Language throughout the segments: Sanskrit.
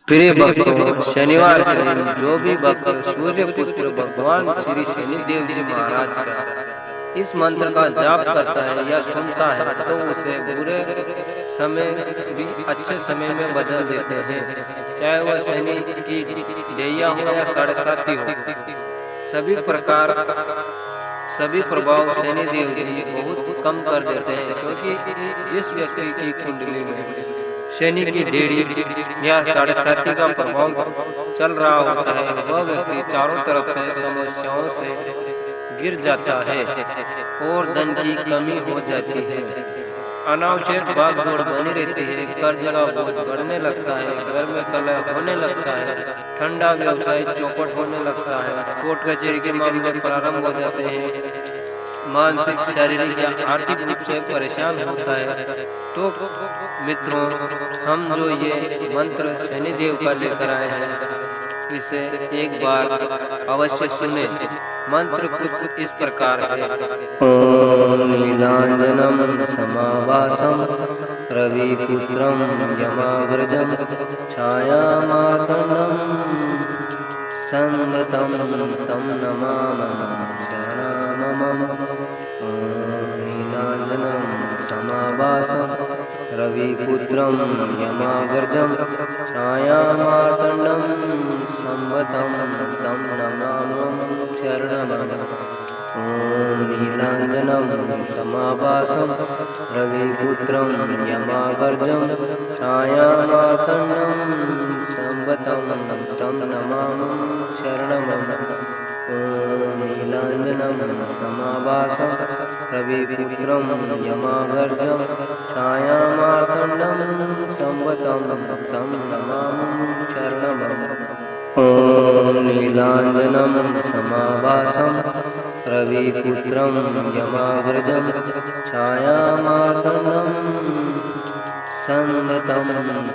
प्रिय भक्तों, शनिवार के दिन जो भी भक्त सूर्य पुत्र भगवान श्री शनिदेव जी महाराज का इस मंत्र का जाप करता है या सुनता है तो उसे बुरे समय भी अच्छे समय में बदल देते हैं। चाहे वह शनि की ढैया हो या साढ़े साती हो, सभी प्रभाव शनिदेव जी बहुत कम कर देते हैं, क्योंकि जिस व्यक्ति की कुंडली में शनि की डेढ़ी या साढ़े साती का प्रभाव चल रहा होता है, वह व्यक्ति चारों तरफ से समस्याओं से गिर जाता है और धन की कमी हो जाती है। अनावश्यक भागदौड़ बनी रहती है, कर्ज का बोझ बढ़ने लगता है, घर में कलह होने लगता है, ठंडा व्यवसाय चौपट होने लगता है, कोर्ट कचहरी के मामले प्रारंभ हो जाते हैं, मानसिक शारीरिक या आर्थिक रूप से परेशान होता है। तो मित्रों, हम जो ये मंत्र शनिदेव का लेकर आए हैं, इसे एक बार अवश्य सुने। मंत्र कुछ इस प्रकार है। ओम नीलांजनम समावासम रविपुत्रम यमाग्रजम छायामार्तंडम संगतम तम नमामि शरणमम। ओम नीलांजनम समावासम रविपुत्रम यमाग्रजम छायामार्तंडम संगतम तम नमामि शरणमम। ओम नीलांजनम समावासम रविपुत्रम यमाग्रजम छायामार्तंडम संगतम तम नमामि शरणमम। ओम नीलांजनम समावासम रविपुत्रम यमाग्रजम छायामार्तंडम संगतम तम नमामि शरणमम। ओम नीलांजनम समावासम रविपुत्रम यमाग्रजम छायामार्तंडम संगतम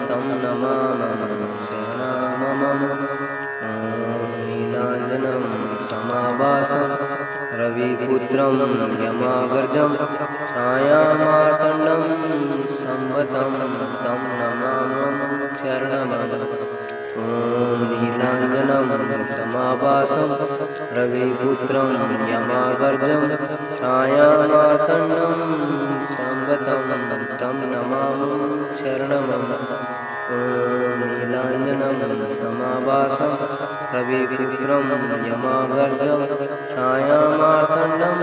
तम नमामि शरणमम। ओम नीलांजनम समावासम रविपुत्रम यमाग्रजम छायामार्तंडम संगतम तम नमामि शरणमम। ओम नीलांजनम समावासम रविपुत्रम यमाग्रजम छायामार्तंडम संगतम तम नमामि शरणमम। ओम नीलांजनम समावासम रविपुत्रम यमाग्रजम छायामार्तंडम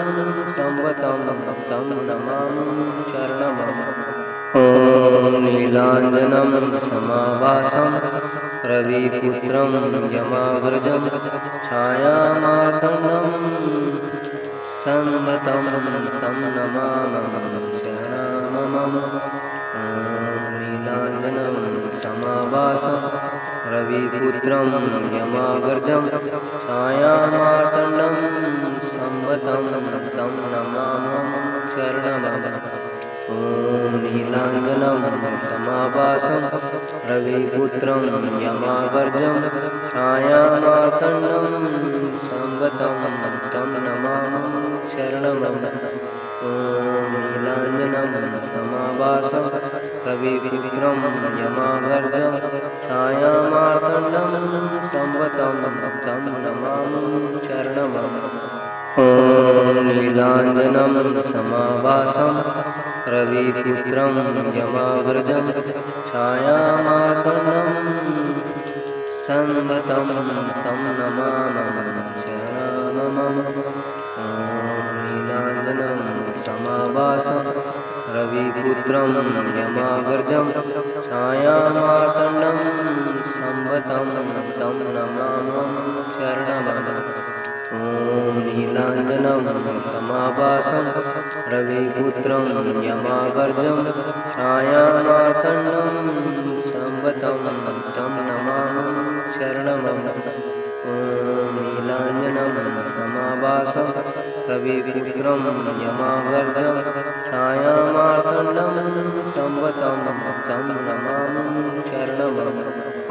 संगतम तम नमामि शरणमम। ओम नीलांजनम समावासम रविपुत्रम यमाग्रजम छायामार्तंडम संगतम तम नमामि शरणमम। ओम नीलांजनम समावासम रविपुत्रम यमाग्रजम छायामार्तंडम संगतम तम नमामि शरणमम। ओम नीलांजनम समावासम रविपुत्रम यमाग्रजम छायामार्तंडम संगतम तम नमामि शरणमम। ओम नीलांजनम समावासम रविपुत्रम यमाग्रजम छायामार्तंडम संगतम तम नमामि शरणमम। ओम नीलांजनम समावासम रविपुत्रम यमाग्रजम छायामार्तंडम संगतम तम नमामि शरणमम। ओम नीलांजनम समावासम रविपुत्रम यमाग्रजम छायामार्तंडम संगतम तम नमामि शरणमम। ओम नीलांजनम समावासम रविपुत्रम यमाग्रजम छायामार्तंडम संगतम तम नमामि शरणमम। ओम नीलांजनम समावासम रविपुत्रम यमाग्रजम छायामार्तंडम संगतम तम नमामि शरणमम।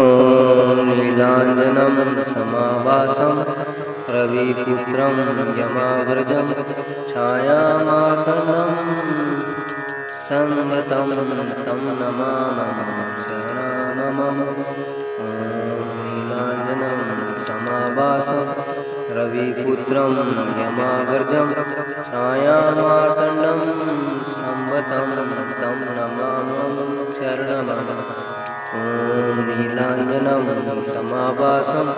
ओम नीलांजनम समावासम रविपुत्रम यमाग्रजम छायामार्तंडम संगतम तम नमामि शरणमम। शरणममम्। ॐ नीलाञ्जनं समाभासं रविपुत्रं यमागर्जं छायामार्तण्डं संवतं तं नमामि शरणममम्। ॐ नीलाञ्जनं समाभासं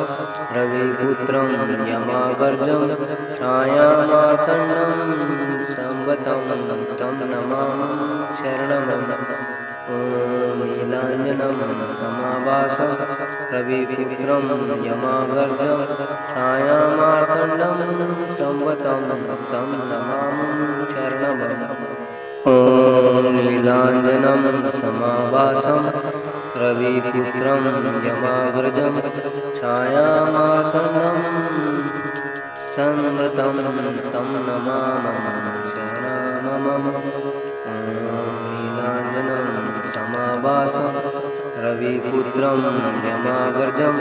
रविपुत्रं यमागर्जं छायामार्तण्डं संवतं तं नमामि शरणममम्। ॐ नीलाञ्जनं समाभासं रविपुत्रं यमागर्जं छायामार्तण्डं संवतं तं नमामि शरणममम्। ॐ नीलाञ्जनं समाभासं रविपुत्रं यमागर्जं छायामार्तण्डं संवतं तं नमामि शरणममम्। ॐ नीलाञ्जनं समाभासं रविपुत्रं यमागर्जं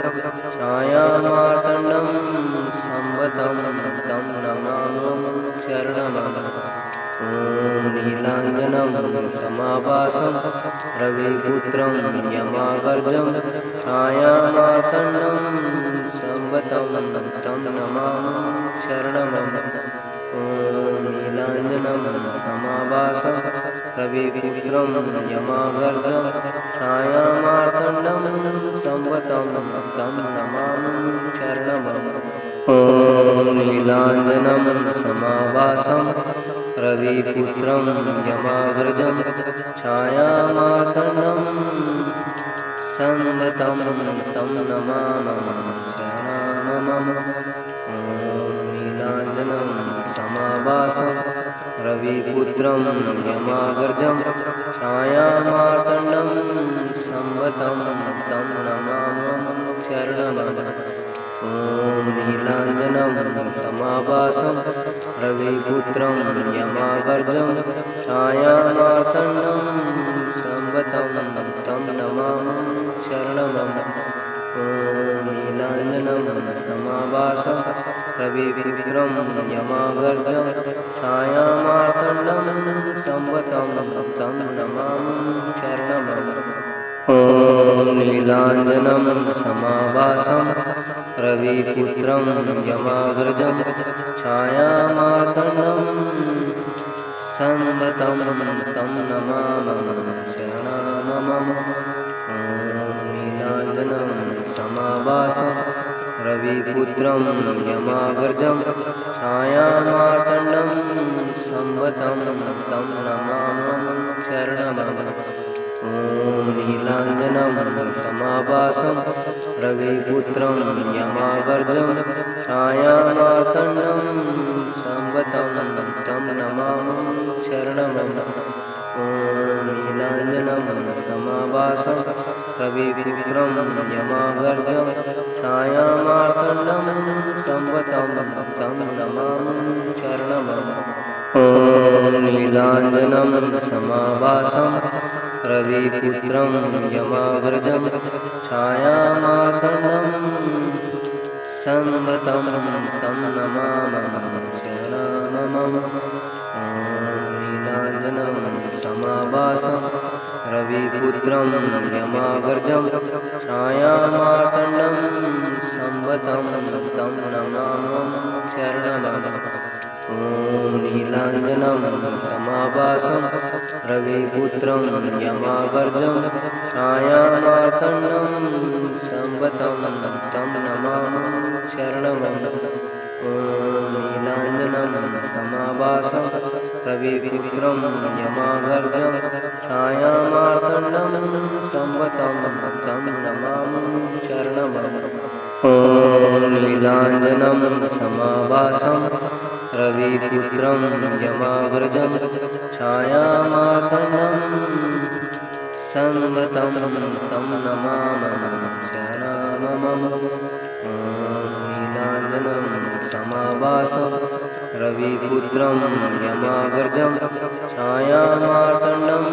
छायामार्तण्डं संवतं तं नमामि शरणममम्। ॐ नीलाञ्जनं समाभासं रविपुत्रं यमागर्जं छायामार्तण्डं संवतं तं नमामि शरणममम्। ॐ नीलाञ्जनं समाभासं रविपुत्रं यमागर्जं छायामार्तण्डं संवतं तं नमामि शरणममम्। ॐ नीलाञ्जनं समाभासं रविपुत्रं यमागर्जं छायामार्तण्डं संवतं तं नमामि शरणममम्। ॐ नीलाञ्जनं समाभासं रविपुत्रं यमागर्जं छायामार्तण्डं संवतं तं नमामि शरणममम्। ॐ नीलाञ्जनं समाभासं रविपुत्रं यमागर्जं छायामार्तण्डं संवतं तं नमामि शरणममम्। ॐ नीलाञ्जनं समाभासं रविपुत्रं यमागर्जं छायामार्तण्डं संवतं तं नमामि शरणममम्। ॐ नीलाञ्जनं समाभासं रविपुत्रं यमागर्जं छायामार्तण्डं संवतं तं नमामि शरणममम्। ॐ नीलाञ्जनं समाभासं रविपुत्रं यमागर्जं छायामार्तण्डं संवतं तं नमामि शरणममम्। ॐ नीलाञ्जनं समाभासं रविपुत्रं यमागर्जं छायामार्तण्डं संवतं तं नमामि शरणममम्। ॐ नीलाञ्जनं समाभासं रविपुत्रं यमागर्जं छायामार्तण्डं संवतं तं नमामि शरणममम्। ॐ नीलाञ्जनं समाभासं रविपुत्रं यमागर्जं छायामार्तण्डं संवतं तं नमामि शरणममम्। ॐ नीलाञ्जनं समाभासं रविपुत्रं यमागर्जं छायामार्तण्डं संवतं तं नमामि शरणममम्। ॐ नीलाञ्जनं समाभासं रविपुत्रं यमागर्जं छायामार्तण्डं संवतं तं नमामि शरणममम्। ॐ नीलाञ्जनं समाभासं रविपुत्रं यमागर्जं छायामार्तण्डं संवतं तं नमामि शरणममम्। ॐ नीलाञ्जनं समाभासं रविपुत्रं यमागर्जं छायामार्तण्डं संवतं तं नमामि शरणममम्। ॐ नीलाञ्जनं समाभासं रविपुत्रं यमागर्जं छायामार्तण्डं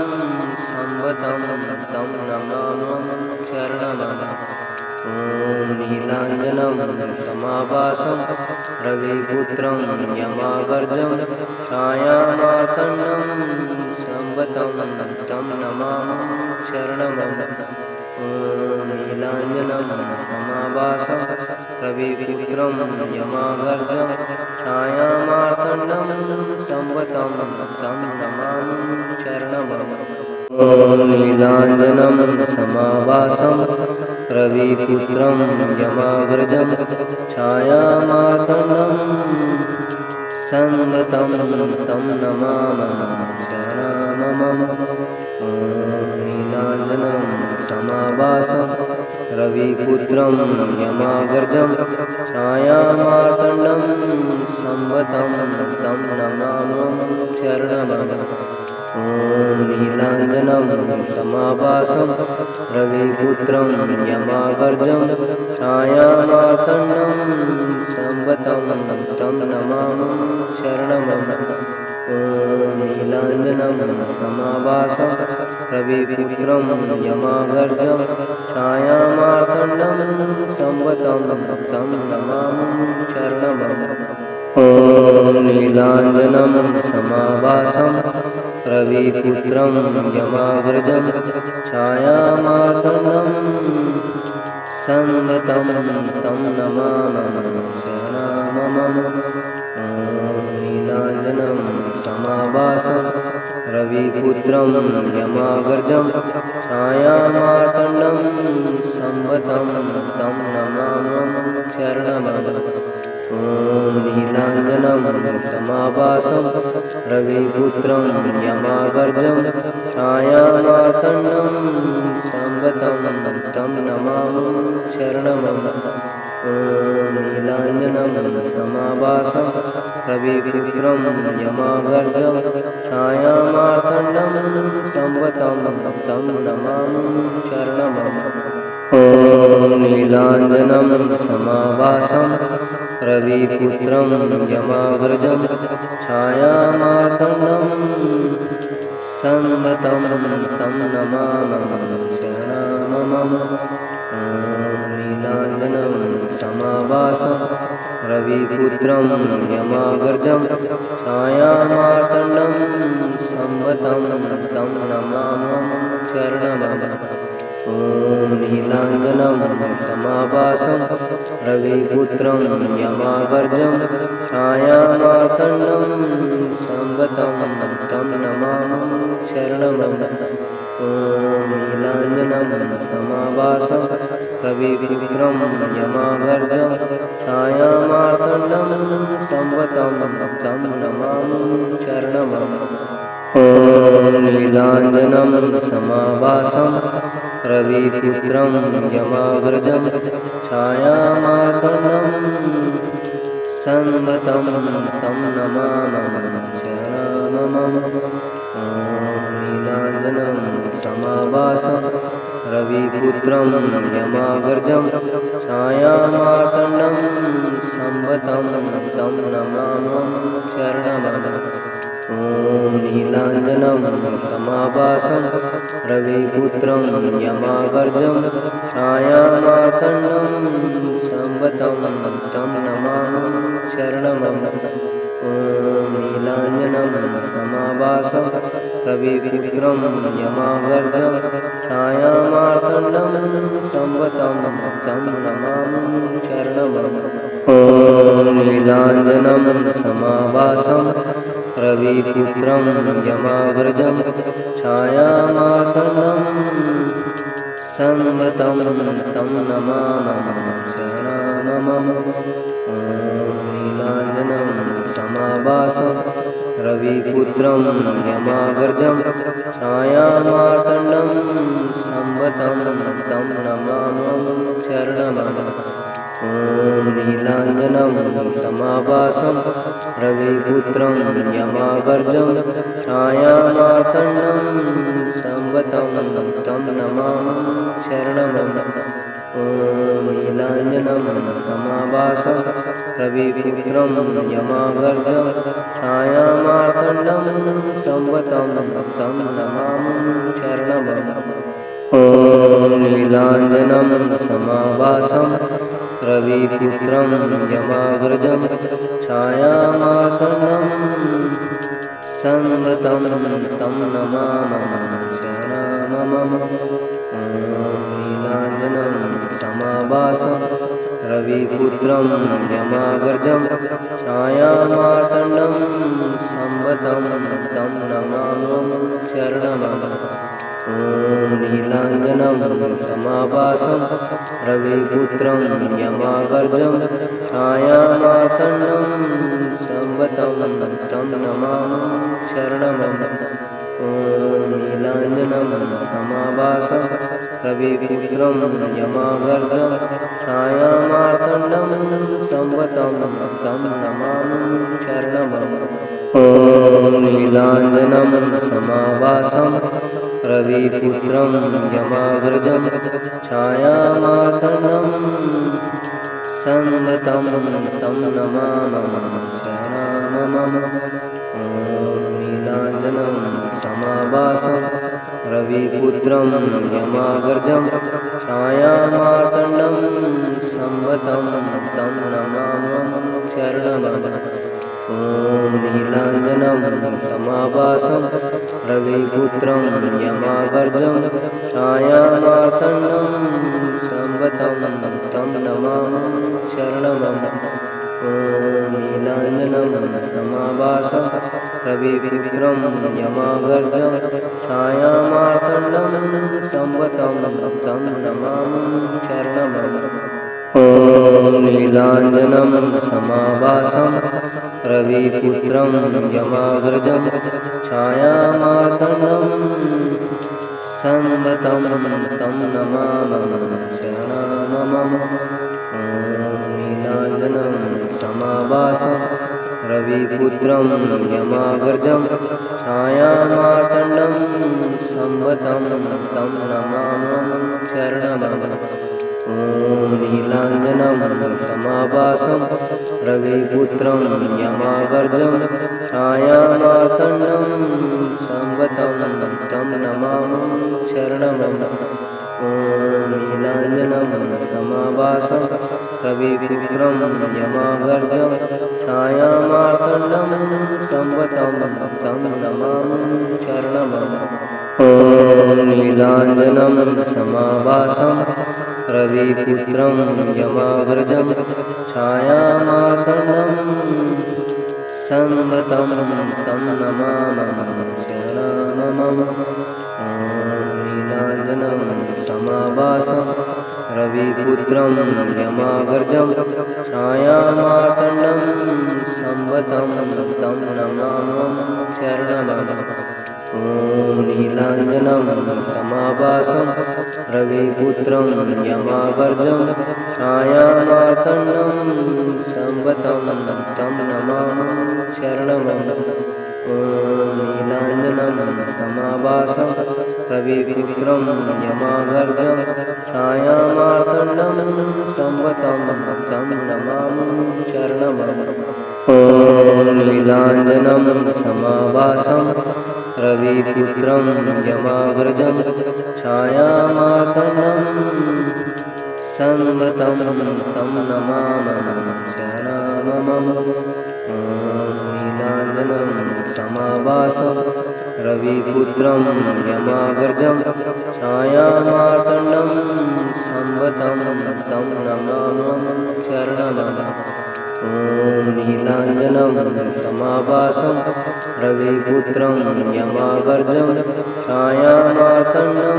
संवतं तं नमामि शरणममम्। ॐ नीलाञ्जनं समाभासं रविपुत्रं यमागर्जं छायामार्तण्डं संवतं तं नमामि शरणममम्। ॐ ॐ नीलाञ्जनं समाभासं रविपुत्रं यमागर्जं छायामार्तण्डं संवतं तं नमामि शरणमं। ॐ नीलाञ्जनं समाभासं रविपुत्रं यमागर्जं छायामार्तण्डं संवतं तं नमामि शरणमं। नीलाञ्जनं समाभासं रविपुत्रं यमागर्जं छायामार्तण्डं संवतं तं नमामि शरणमं। ॐ नीलाञ्जनं समाभासं रविपुत्रं यमागर्जं छायामार्तण्डं संवतं तं नमामि शरणमं। ॐ नीलाञ्जनं समाभासं रविपुत्रं यमागर्जं छायामार्तण्डं संवतं तं नमामि शरणमं। ॐ नीलाञ्जनं समाभासं रविपुत्रं यमागर्जं छायामार्तण्डं संवतं तं नमामि शरणमं। नीलाञ्जनं समाभासं रविपुत्रं यमागर्जं छायामार्तण्डं संवतं तं नमामि शरणमं। ॐ नीलाञ्जनं समाभासं रविपुत्रं यमागर्जं छायामार्तण्डं संवतं तं नमामि शरणमं। ॐ नीलाञ्जनं समाभासं रविपुत्रं यमागर्जं छायामार्तण्डं संवतं तं नमामि शरणमं। ॐ नीलाञ्जनं समाभासं रविपुत्रं यमागर्जं छायामार्तण्डं संवतं तं नमामि शरणमं। ॐ नीलाञ्जनं समाभासं रविपुत्रं यमागर्जं छायामार्तण्डं संवतं तं नमामि शरणमं। ॐ नीलाञ्जनं समाभासं रविपुत्रं यमागर्जं छायामार्तण्डं संवतं तं नमामि शरणमं। ॐ नीलाञ्जनं समाभासं रविपुत्रं यमागर्जं छायामार्तण्डं संवतं तं नमामि शरणमं। ॐ नीलाञ्जनं समाभासं रविपुत्रं यमागर्जं छायामार्तण्डं संवतं तं नमामि शरणमं। ॐ नीलाञ्जनं समाभासं रविपुत्रं यमागर्जं छायामार्तण्डं संवतं तं नमामि शरणमं। ॐ नीलाञ्जनं समाभासं रविपुत्रं यमागर्जं छायामार्तण्डं संवतं तं नमामि शरणमं। ॐ नीलाञ्जनं समाभासं रविपुत्रं यमागर्जं छायामार्तण्डं संवतं तं नमामि शरणमं। ॐ नीलाञ्जनं समाभासं रविपुत्रं यमागर्जं छायामार्तण्डं संवतं तं नमामि शरणमं। ॐ नीलाञ्जनं समाभासं रविपुत्रं यमागर्जं छायामार्तण्डं संवतं तं नमामि शरणमं। ॐ नीलाञ्जनं समाभासं रविपुत्रं यमागर्जं छायामार्तण्डं संवतं तं नमामि शरणमं। ॐ नीलाञ्जनं समाभासं रविपुत्रं यमागर्जं छायामार्तण्डं संवतं तं नमामि शरणमं। ॐ नीलाञ्जनं समाभासं रविपुत्रं यमागर्जं छायामार्तण्डं संवतं तं नमामि शरणमं। ॐ समाभासं रविपुत्रं यमाग्रजं छायामार्तण्डं संवतं तं नमामि शरणमं। ॐ नीलाञ्जनं समाभासं रविपुत्रं यमाग्रजं छायामार्तण्डं संवतं तं नमामि शरणमं। ॐ नीलाञ्जनं समाभासं रविपुत्रं यमाग्रजं छायामार्तण्डं संवतं तं नमामि शरणमं। ॐ नीलाञ्जनं समाभासं रविपुत्रं यमाग्रजं छायामार्तण्डं संवतं तं नमामि शरणमं। ॐ नीलाञ्जनं समाभासं रविपुत्रं यमाग्रजं छायामार्तण्डं संवतं तं नमामि शरणमं। ॐ नीलाञ्जनं समाभासं रविपुत्रं यमाग्रजं छायामार्तण्डं संवतं तं नमामि शरणमं। ॐ नीलाञ्जनं समाभासं रविपुत्रं यमाग्रजं छायामार्तण्डं संवतं तं नमामि शरणमं। ॐ नीलाञ्जनं समाभासं रविपुत्रं यमाग्रजं छायामार्तण्डं संवतं तं नमामि शरणमं। ॐ नीलाञ्जनं समाभासं रविपुत्रं यमाग्रजं छायामार्तण्डं संवतं तं नमामि शरणमं। ॐ नीलाञ्जनं समाभासं रविपुत्रं यमाग्रजं छायामार्तण्डं संवतं तं नमामि शरणमं। ॐ नीलाञ्जनं समाभासं रविपुत्रं यमाग्रजं छायामार्तण्डं संवतं तं नमामि शरणमं। ॐ नीलाञ्जनं समाभासं रविपुत्रं यमाग्रजं छायामार्तण्डं संवतं तं नमामि शरणमं। ॐ नीलाञ्जनं समाभासं रविपुत्रं यमाग्रजं छायामार्तण्डं संवतं तं नमामि शरणमं। ॐ नीलाञ्जनं समाभासं रविपुत्रं यमाग्रजं छायामार्तण्डं संवतं तं नमामि शरणमं। ॐ नीलाञ्जनं समाभासं रविपुत्रं यमाग्रजं छायामार्तण्डं संवतं तं नमामि शरणमं। ॐ नीलाञ्जनं समाभासं रविपुत्रं यमाग्रजं छायामार्तण्डं संवतं तं नमामि शरणमं। ॐ नीलाञ्जनं समाभासं रविपुत्रं यमाग्रजं छायामार्तण्डं संवतं तं नमामि शरणमं। ॐ नीलाञ्जनं समाभासं रविपुत्रं यमाग्रजं छायामार्तण्डं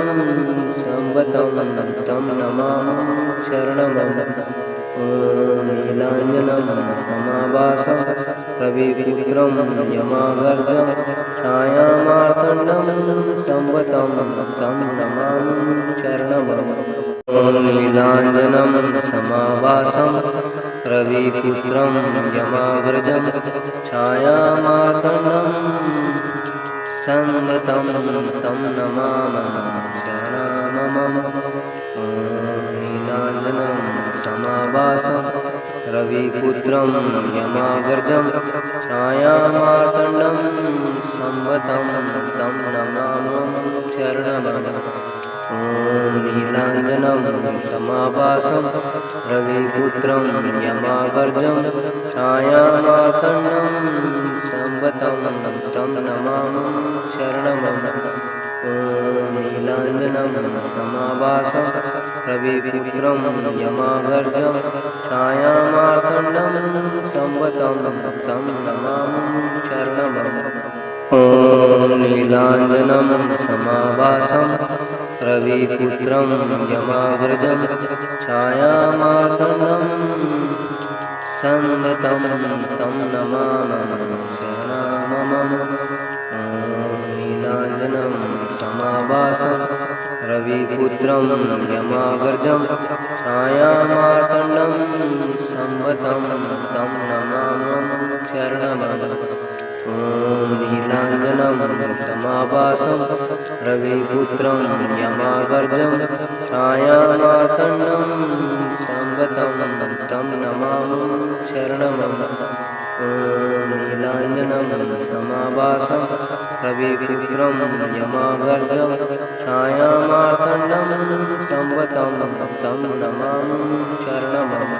संवतं तं नमामि शरणमं। ॐ नीलाञ्जनं समाभासं रविपुत्रं यमाग्रजं छायामार्तण्डं संवतं तं नमामि शरणमं। ॐ नीलाञ्जनं समाभासं रविपुत्रं यमाग्रजं छायामार्तण्डं संवतं तं नमामि शरणमं। ॐ नीलाञ्जनं समाभासं रविपुत्रं यमाग्रजं छायामार्तण्डं संवतं तं नमामि शरणमं। ॐ नीलाञ्जनं समाभासं रविपुत्रं यमाग्रजं छायामार्तण्डं संवतं तं नमामि शरणमं। ॐ ॐ नीलाञ्जनं समाभासं रविपुत्रं यमागर्जं छायामार्तण्डं संवतं तं नमामि शरणमम्। ॐ नीलाञ्जनं समाभासं रविपुत्रं यमागर्जं छायामार्तण्डं संवतं तं नमामि शरणमम्। नीलाञ्जनं समाभासं रविपुत्रं यमागर्जं छायामार्तण्डं संवतं तं नमामि शरणमम्। ॐ नीलाञ्जनं समाभासं रविपुत्रं यमागर्जं छायामार्तण्डं संवतं तं नमामि शरणमम्। ॐ नीलाञ्जनं समाभासं रविपुत्रं यमागर्जं छायामार्तण्डं संवतं तं नमामि शरणमम्।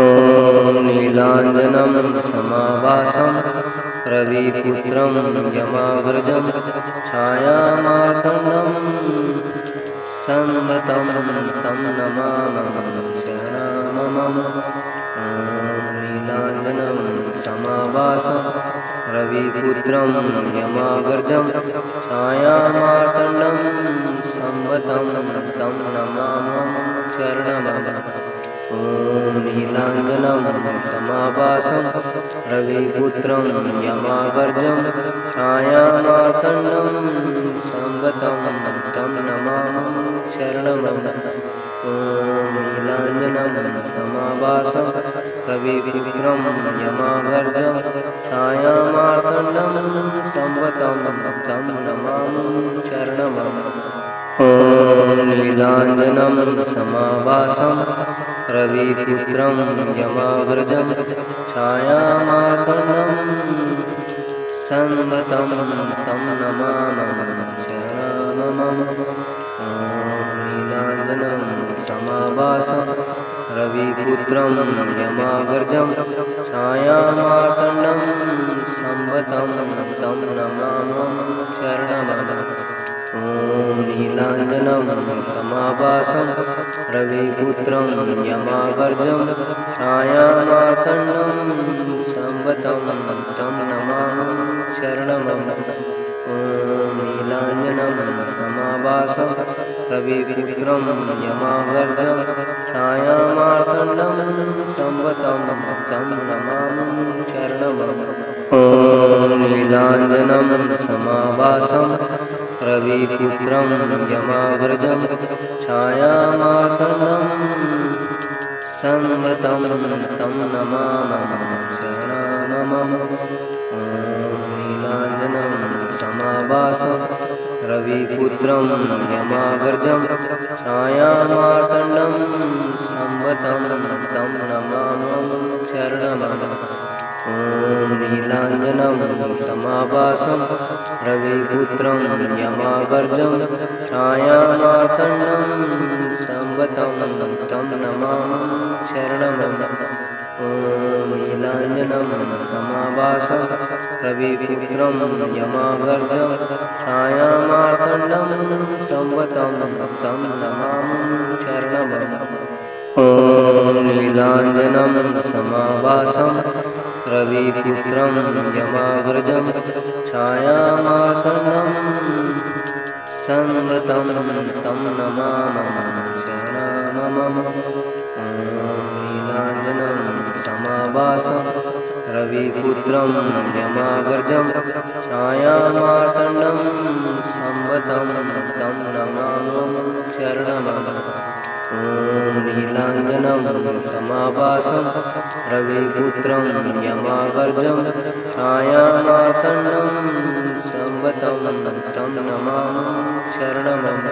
ॐ नीलाञ्जनं समाभासं रविपुत्रं यमागर्जं छायामार्तण्डं संवतं तं नमामि शरणमम्। नीलाञ्जनं समाभासं रविपुत्रं यमागर्जं छायामार्तण्डं संवतं तं नमामि शरणमम्। ॐ नीलाञ्जनं समाभासं रविपुत्रं यमागर्जं छायामार्तण्डं संवतं तं नमामि शरणमम्। ॐ नीलाञ्जनं समाभासं रविपुत्रं यमागर्जं छायामार्तण्डं संवतं तं नमामि शरणमम्। ॐ नीलाञ्जनं समाभासं रविपुत्रं यमागर्जं छायामार्तण्डं संवतं तं नमामि शरणमम्। नीलाञ्जनं समाभासं रविपुत्रं यमागर्जं छायामार्तण्डं संवतं तं नमामि शरणमम्। ॐ नीलाञ्जनं समाभासं रविपुत्रं यमागर्जं छायामार्तण्डं संवतं तं नमामि शरणमम्। ॐ नीलाञ्जनं समाभासं रविपुत्रं यमागर्जं छायामार्तण्डं संवतं तं नमामि शरणमम्। ॐ नीलाञ्जनं समाभासं रविपुत्रं यमागर्जं छायामार्तण्डं संवतं तं नमामि शरणमम्। नीलाञ्जनं समाभासं रविपुत्रं यमागर्जं छायामार्तण्डं संवतं तं नमामि शरणमम्। ॐ नीलाञ्जनं समाभासं रविपुत्रं यमागर्जं छायामार्तण्डं संवतं तं नमामि शरणमम्। ॐ नीलाञ्जनं समाभासं रविपुत्रं यमागर्जं छायामार्तण्डं संवतं तं नमामि शरणमम्। ॐ नीलाञ्जनं समाभासं रविपुत्रं यमागर्जं छायामार्तण्डं संवतं तं नमामि शरणमम्। नीलाञ्जनं समाभासं रविपुत्रं यमागर्जं छायामार्तण्डं संवतं तं नमामि शरणमम्। ॐ नीलाञ्जनं समाभासं रविपुत्रं यमागर्जं छायामार्तण्डं संवतं तं नमामि शरणमम्।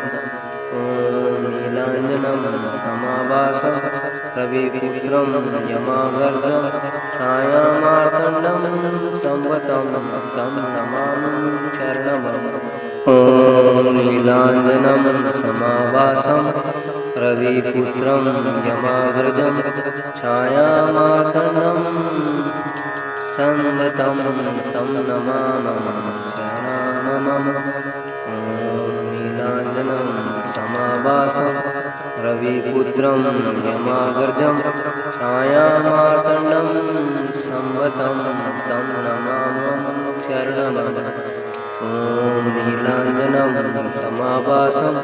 ॐ नीलाञ्जनं समाभासं रविपुत्रं यमागर्जं छायामार्तण्डं संवतं तं नमामि शरणमम्। ॐ नीलाञ्जनं समाभासं रविपुत्रं यमागर्जं छायामार्तण्डं संवतं तं नमामि शरणमम्। रविपुत्रं यमाग्रजं छायामार्तण्डं संवतं तं नमामि शरणमं। ॐ नीलाञ्जनं समाभासं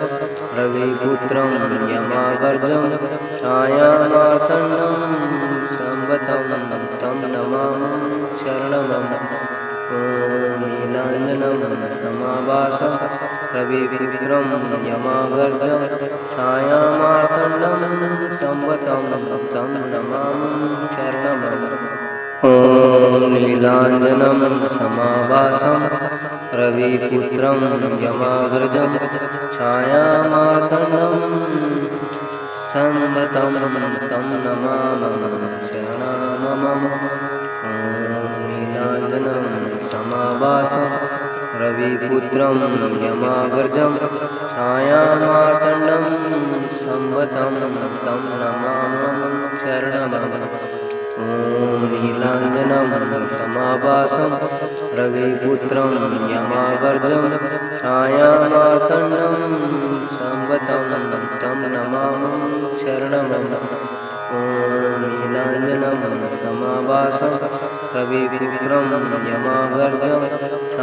रविपुत्रं यमाग्रजं छायामार्तण्डं संवतं तं नमामि शरणमं। ॐ नीलाञ्जनं समाभासं रविपुत्रं यमाग्रजं छायामार्तण्डं संवतं तं नमामि शरणमं। ॐ नीलाञ्जनं समाभासं रविपुत्रं यमाग्रजं छायामार्तण्डं संवतं तं नमामि शरणमं। ॐ नीलाञ्जनं समाभासं रविपुत्रं यमाग्रजं छायामार्तण्डं संवतं तं नमामि शरणमं। ॐ नीलाञ्जनं समाभासं रविपुत्रं यमाग्रजं छायामार्तण्डं संवतं तं नमामि शरणमं। ॐ नीलाञ्जनं समाभासं रविपुत्रं यमाग्रजं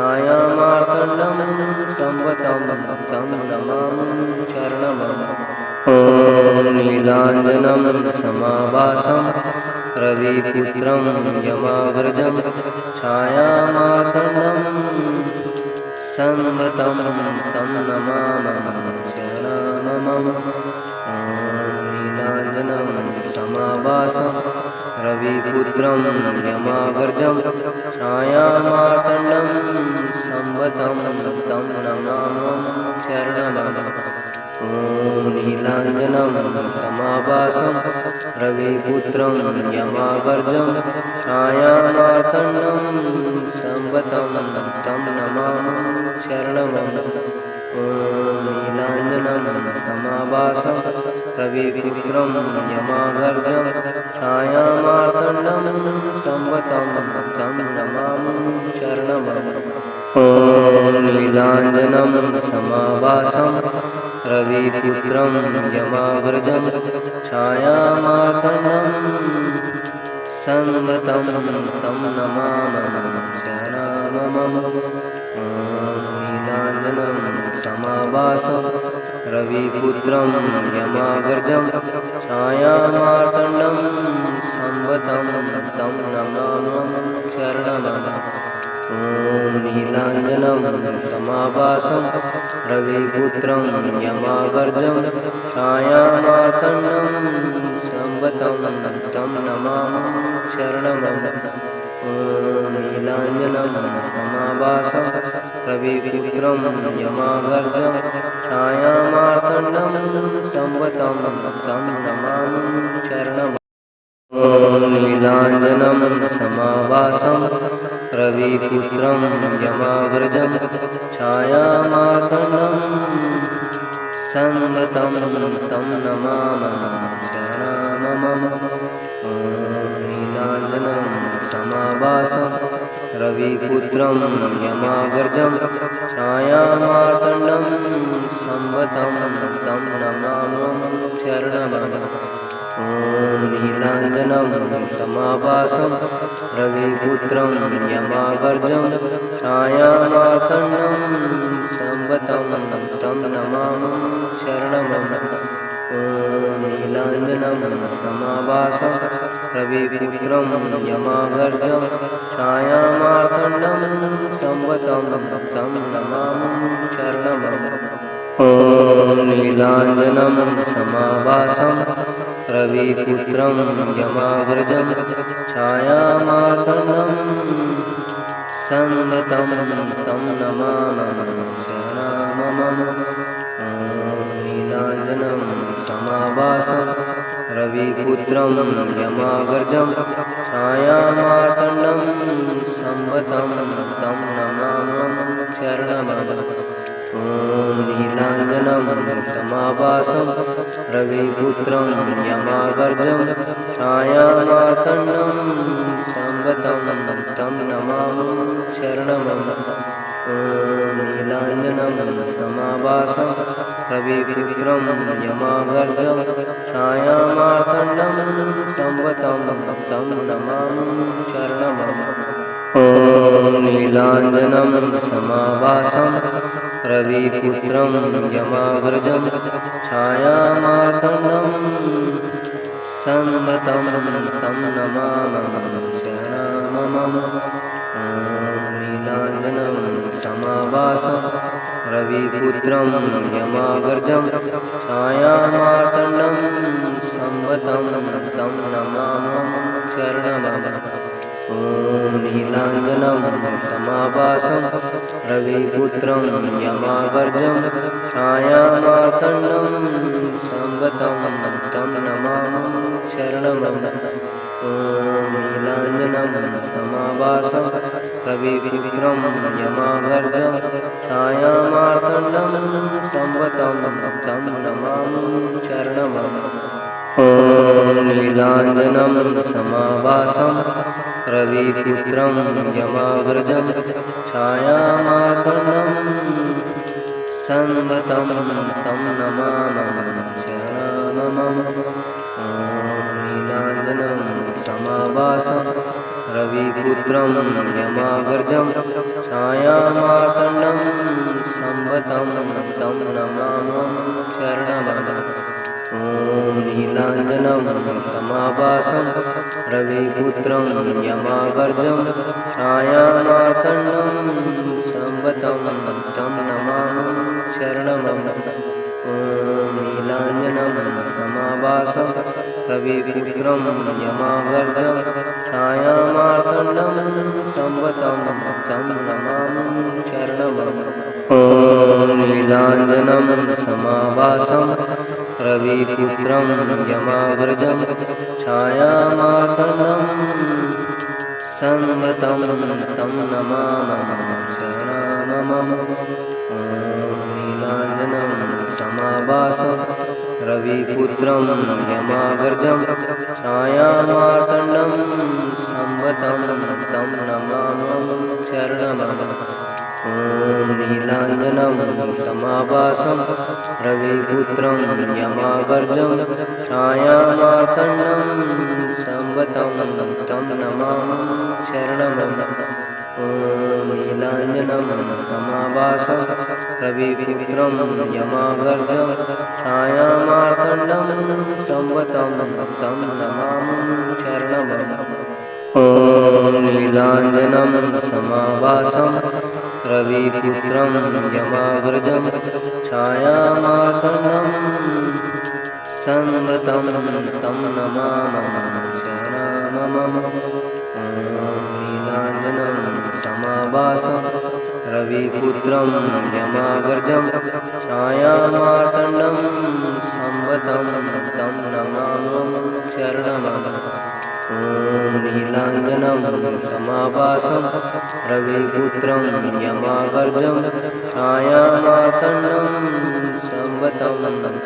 छायामार्तण्डं संवतं तं नमामि शरणमं। ॐ नीलाञ्जनं समाभासं रविपुत्रं यमाग्रजं छायामार्तण्डं संवतं तं नमामि शरणमं। ॐ नीलाञ्जनं समाभासं रविपुत्रं यमाग्रजं छायामार्तण्डं संवतं तं नमामि शरणमं। ॐ नीलाञ्जनं समाभासं रविपुत्रं यमाग्रजं छायामार्तण्डं संवतं तं नमामि शरणमं। ॐ नीलाञ्जनं समाभासं रविपुत्रं यमाग्रजं छायामार्तण्डं संवतं तं नमामि शरणमं। ॐ नीलाञ्जनं समाभासं रविपुत्रं यमाग्रजं छायामार्तण्डं संवतं तं नमामि शरणमं। ॐ नीलाञ्जनं समाभासं रविपुत्रं यमाग्रजं छायामार्तण्डं संवतं तं नमामि शरणमं। ॐ नीलाञ्जनं समाभासं रविपुत्रं यमाग्रजं छायामार्तण्डं संवतं तं नमामि शरणमं। ॐ नीलाञ्जनं समाभासं रविपुत्रं यमाग्रजं छायामार्तण्डं संवतं तं नमामि शरणमं। ॐ नीलाञ्जनं समाभासं रविपुत्रं यमाग्रजं छायामार्तण्डं संवतं तं नमामि शरणमं। ॐ नीलाञ्जनं समाभासं रविपुत्रं यमाग्रजं छायामार्तण्डं संवतं तं नमामि शरणमं। ॐ नीलाञ्जनं समाभासं रविपुत्रं यमाग्रजं छायामार्तण्डं संवतं तं नमामि शरणमं। ॐ नीलाञ्जनं समाभासं रविपुत्रं यमाग्रजं छायामार्तण्डं संवतं तं नमामि शरणमं। ॐ नीलाञ्जनं समाभासं रविपुत्रं यमाग्रजं छायामार्तण्डं संवतं तं नमामि शरणमं। ॐ नीलाञ्जनं समाभासं रविपुत्रं यमाग्रजं छायामार्तण्डं संवतं तं नमामि शरणमं। ॐ नीलाञ्जनं समाभासं रविपुत्रं यमाग्रजं छायामार्तण्डं संवतं तं नमामि शरणमं। ॐ ॐ नीलाञ्जनं समाभासं कविपुत्रं यमागर्जं छायामार्तण्डं संवतं तं नमामि शरणमम्। ॐ नीलाञ्जनं समाभासं रविपुत्रं यमाग्रजं छायामार्तण्डं संवतं तं नमामि शरणमम्। ॐ नीलाञ्जनं समाभासं रविपुत्रं यमाग्रजं छायामार्तण्डं संवतं तं नमामि शरणमम्। ॐ नीलाञ्जनं समाभासं रविपुत्रं यमागर्जं छायामार्तण्डं संवतं तं नमामि शरणमम्। ॐ नीलाञ्जनं समाभासं रविपुत्रं यमागर्जं छायामार्तण्डं संवतं तं नमामि शरणमम्। ॐ नीलाञ्जनं समाभासं रविपुत्रं यमाग्रजं छायामार्तण्डं संवतं तं नमामि शरणमम्। ॐ नीलाञ्जनं समाभासं रविपुत्रं यमाग्रजं छायामार्तण्डं संवतं तं नमामि शरणमम्। ॐ नीलाञ्जनं समाभासं रविपुत्रं यमागर्जं छायामार्तण्डं संवतं तं नमामि शरणमम्। ॐ नीलाञ्जनं समाभासं रविपुत्रं यमागर्जं छायामार्तण्डं संवतं तं नमामि शरणमम्। ॐ नीलाञ्जनं समाभासं रविपुत्रं यमाग्रजं छायामार्तण्डं संवतं तं नमामि शरणमम्। ॐ नीलाञ्जनं समाभासं रविपुत्रं यमाग्रजं छायामार्तण्डं संवतं तं नमामि शरणमम्। ॐ नीलाञ्जनं समाभासं रविपुत्रं यमागर्जं छायामार्तण्डं संवतं तं नमामि शरणमम्। ॐ नीलाञ्जनं समाभासं रविपुत्रं यमागर्जं छायामार्तण्डं संवतं तं नमामि शरणमम्। ॐ नीलाञ्जनं समाभासं रविपुत्रं यमाग्रजं छायामार्तण्डं संवतं तं नमामि शरणमम्। ॐ नीलाञ्जनं समाभासं रविपुत्रं यमाग्रजं छायामार्तण्डं संवतं तं नमामि शरणमम्। ॐ नीलाञ्जनं समाभासं रविपुत्रं यमागर्जं छायामार्तण्डं संवतं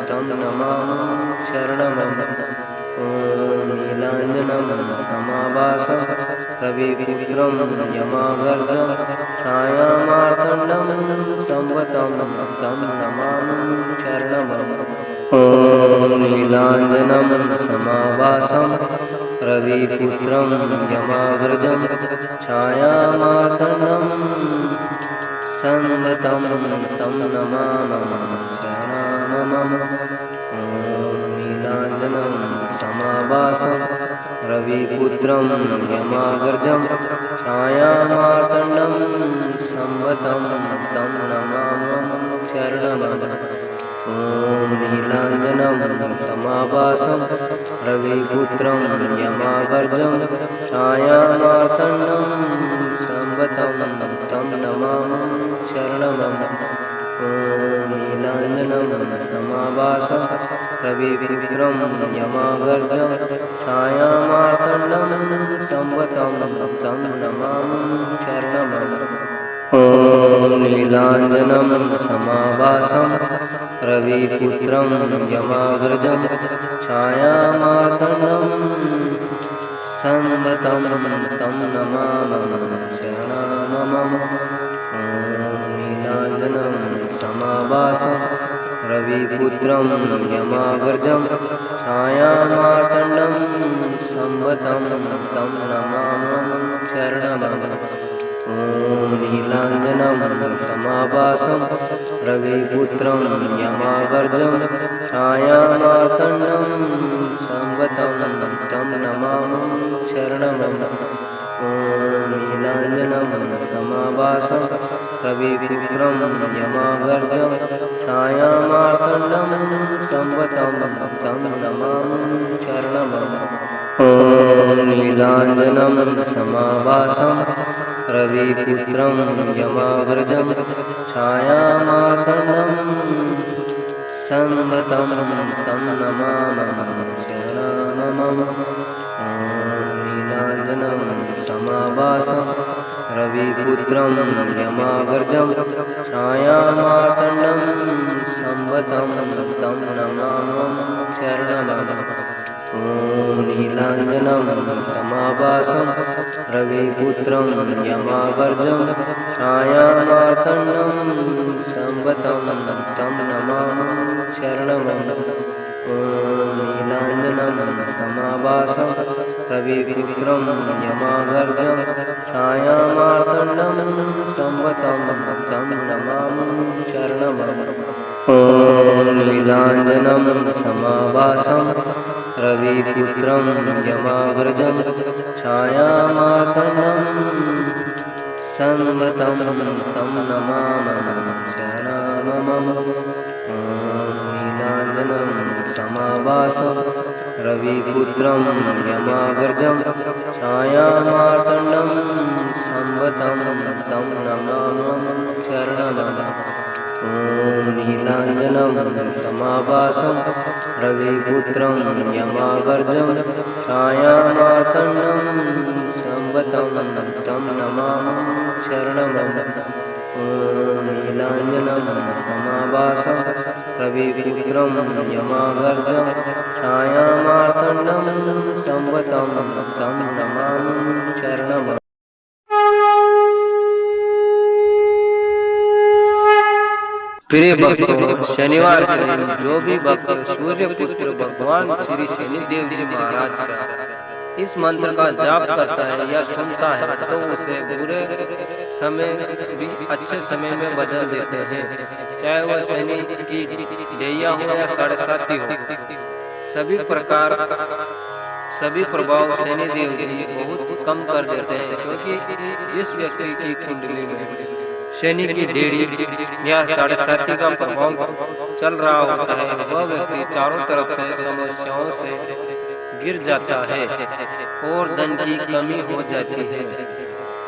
तं नमामि शरणमम्। ॐ नीलाञ्जनं समाभासं रविपुत्रं यमागर्जं छायामार्तण्डं संवतं तं नमामि शरणमम्। ॐ नीलाञ्जनं समाभासं रविपुत्रं यमाग्रजं छायामार्तण्डं संवतं तं नमामि शरणमम्। ॐ नीलाञ्जनं समाभासं रविपुत्रं यमाग्रजं छायामार्तण्डं संवतं तं नमामि शरणमम्। ॐ नीलाञ्जनं समाभासं रविपुत्रं यमागर्जं छायामार्तण्डं संवतं तं नमामि शरणमम्। ॐ नीलाञ्जनं समाभासं रविपुत्रं यमागर्जं छायामार्तण्डं संवतं तं नमामि शरणमम्। ॐ नीलाञ्जनं समाभासं रविपुत्रं यमाग्रजं छायामार्तण्डं संवतं तं नमामि शरणमम्। ॐ नीलाञ्जनं समाभासं रविपुत्रं यमाग्रजं छायामार्तण्डं संवतं तं नमामि शरणमं। ॐ नीलाञ्जनं समाभासं रविपुत्रं यमाग्रजं छायामार्तण्डं संवतं तं नमामि शरणमं। ॐ नीलाञ्जनं समाभासं रविपुत्रं यमाग्रजं छायामार्तण्डं संवतं तं नमामि शरणमं। ॐ नीलाञ्जनं समाभासं रविपुत्रं यमाग्रजं छायामार्तण्डं संवतं तं नमामि शरणमं। नीलाञ्जनं समाभासं रविपुत्रं यमाग्रजं छायामार्तण्डं संवतं तं नमामि शरणमं। ॐ नीलाञ्जनं समाभासं रविपुत्रं यमाग्रजं छायामार्तण्डं संवतं तं नमामि शरणमं। ॐ नीलाञ्जनं समाभासं रविपुत्रं यमाग्रजं छायामार्तण्डं संवतं तं नमामि शरणमं। ॐ नीलाञ्जनं समाभासं रविपुत्रं यमाग्रजं छायामार्तण्डं संवतं तं नमामि शरणमं। नीलाञ्जनं समाभासं रविपुत्रं यमाग्रजं छायामार्तण्डं संवतं तं नमामि शरणमं। ॐ नीलाञ्जनं समाभासं रविपुत्रं यमाग्रजं छायामार्तण्डं संवतं तं नमामि शरणमं। ॐ नीलाञ्जनं समाभासं रविपुत्रं यमाग्रजं छायामार्तण्डं संवतं तं नमामि शरणमं। प्रिय भक्तों, शनिवार के दिन जो भी भक्त सूर्य पुत्र भगवान श्री शनिदेव जी महाराज का इस मंत्र का जाप करता है या सुनता है तो उसे बुरे समय भी अच्छे समय में बदल देते हैं, चाहे वह शनि की ढैया हो या 7.5 हो। सभी प्रभाव शनिदेव जी बहुत कम कर देते हैं, क्योंकि जिस व्यक्ति की कुंडली में शनि की डेढ़ी या 7.5 का प्रभाव चल रहा होता है, वह व्यक्ति चारों तरफ से समस्याओं से गिर जाता है और धन की कमी हो जाती है,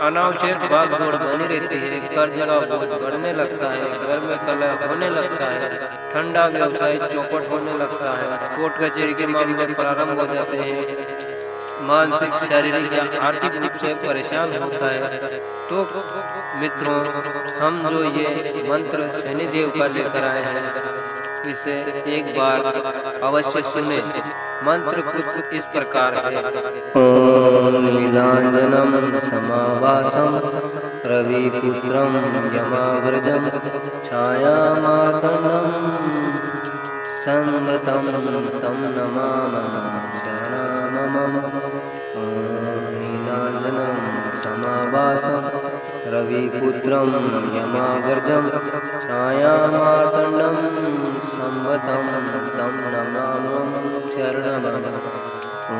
अनावश्यक भागदौड़ बनी रहती है, कर्ज का बोझ बढ़ने लगता है, घर में कलह होने लगता है, ठंडा व्यवसाय चौपट होने लगता है, कोर्ट कचहरी के मामले प्रारंभ हो जाते हैं, मानसिक शारीरिक या आर्थिक रूप से परेशान होता है। तो मित्रों, हम जो ये मंत्र शनिदेव का लेकर आए हैं, इसे एक बार अवश्य सुने। मंत्र कुछ इस प्रकार है। ॐ नीलाञ्जनं समाभासं रविपुत्रं यमाग्रजं छायामार्तण्डं संवतं तं नमामि शरणमं। ॐ नीलाञ्जनं समाभासं रविपुत्रं यमाग्रजं छायामार्तण्डं संवतं तं नमामि शरणमं। ॐ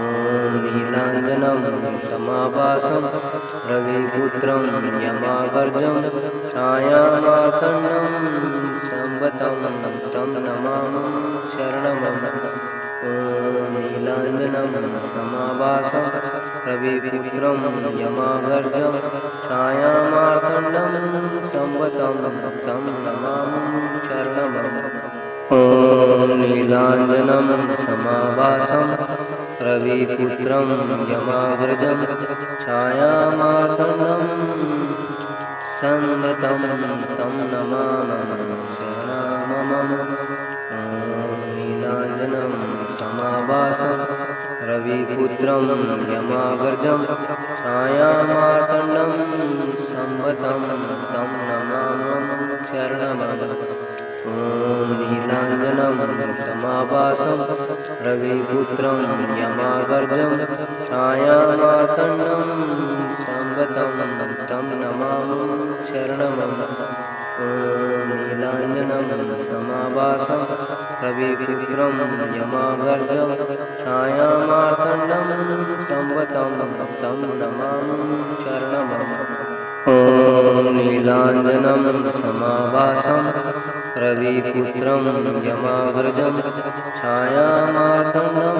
नीलाञ्जनं समाभासं रविपुत्रं यमाग्रजं छायामार्तण्डं संवतं तं नमामि शरणमं। ॐ नीलाञ्जनं समाभासं रविपुत्रं यमाग्रजं छायामार्तण्डं संवतं तं नमामि शरणमं। ॐ नीलाञ्जनं समाभासं रविपुत्रं यमाग्रजं छायामार्तण्डं संवतं तं नमामि शरणमं। नीलाञ्जनं समाभासं रविपुत्रं यमाग्रजं छायामार्तण्डं संवतं तं नमामि शरणमम। ॐ नीलाञ्जनं समाभासं रविपुत्रं यमागर्जं छायामार्तण्डं संवतं तं नमामि शरणमम। ॐ नीलाञ्जनं समाभासं रविपुत्रं यमागर्जं छायामार्तण्डं संवतं तं नमामि शरणमम। ॐ नीलाञ्जनं समाभासं रविपुत्रं यमाग्रजं छायामार्तण्डं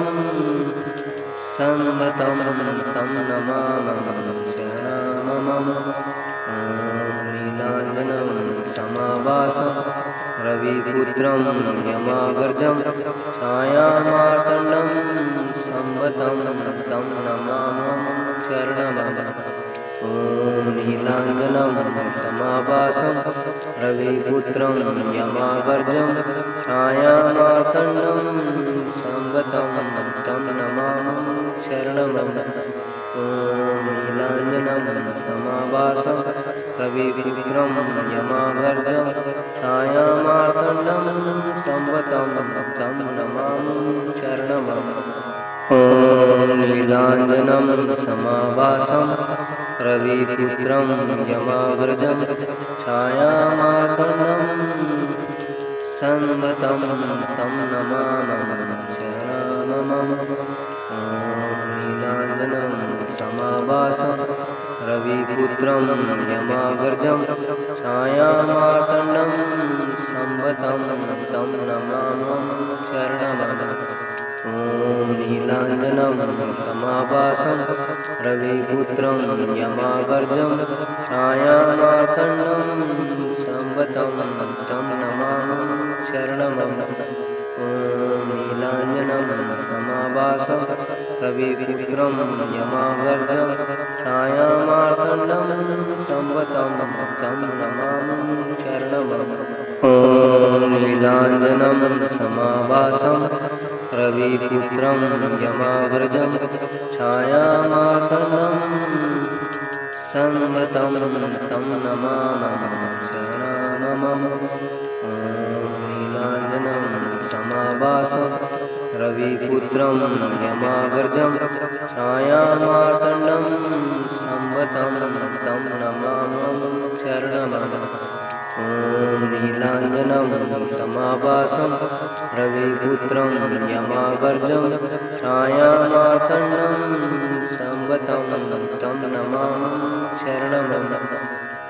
संवतं तं नमामि शरणमम। ॐ नीलाञ्जनं समाभासं रविपुत्रं यमाग्रजं छायामार्तण्डं संवतं तं नमामि शरणमम। ॐ नीलाञ्जनं समाभासं रविपुत्रं यमागर्जं छायामार्तण्डं संवतं तं नमामि शरणमम। ॐ नीलाञ्जनं समाभासं रविपुत्रं यमागर्जं छायामार्तण्डं संवतं तं नमामि शरणमम। ॐ नीलाञ्जनं समाभासं रविपुत्रं यमाग्रजं छायामार्तण्डं संवतं तं नमामि शरणमम। ॐ नीलाञ्जनं समाभासं रविपुत्रं यमाग्रजं छायामार्तण्डं संवतं तं नमामि शरणमम। ॐ नीलाञ्जनं समाभासं रविपुत्रं यमागर्जं छायामार्तण्डं संवतं तं नमामि शरणमम। ॐ नीलाञ्जनं समाभासं रविपुत्रं यमागर्जं छायामार्तण्डं संवतं तं नमामि शरणमम। ॐ नीलाञ्जनं समाभासं रविपुत्रं यमाग्रजं छायामार्तण्डं संवतं तं नमामि शरणमम। ॐ नीलाञ्जनं समाभासं रविपुत्रं यमाग्रजं छायामार्तण्डं संवतं तं नमामि शरणमम। ॐ नीलाञ्जनं समाभासं रविपुत्रं यमागर्जं छायामार्तण्डं संवतं तं नमामि शरणमम।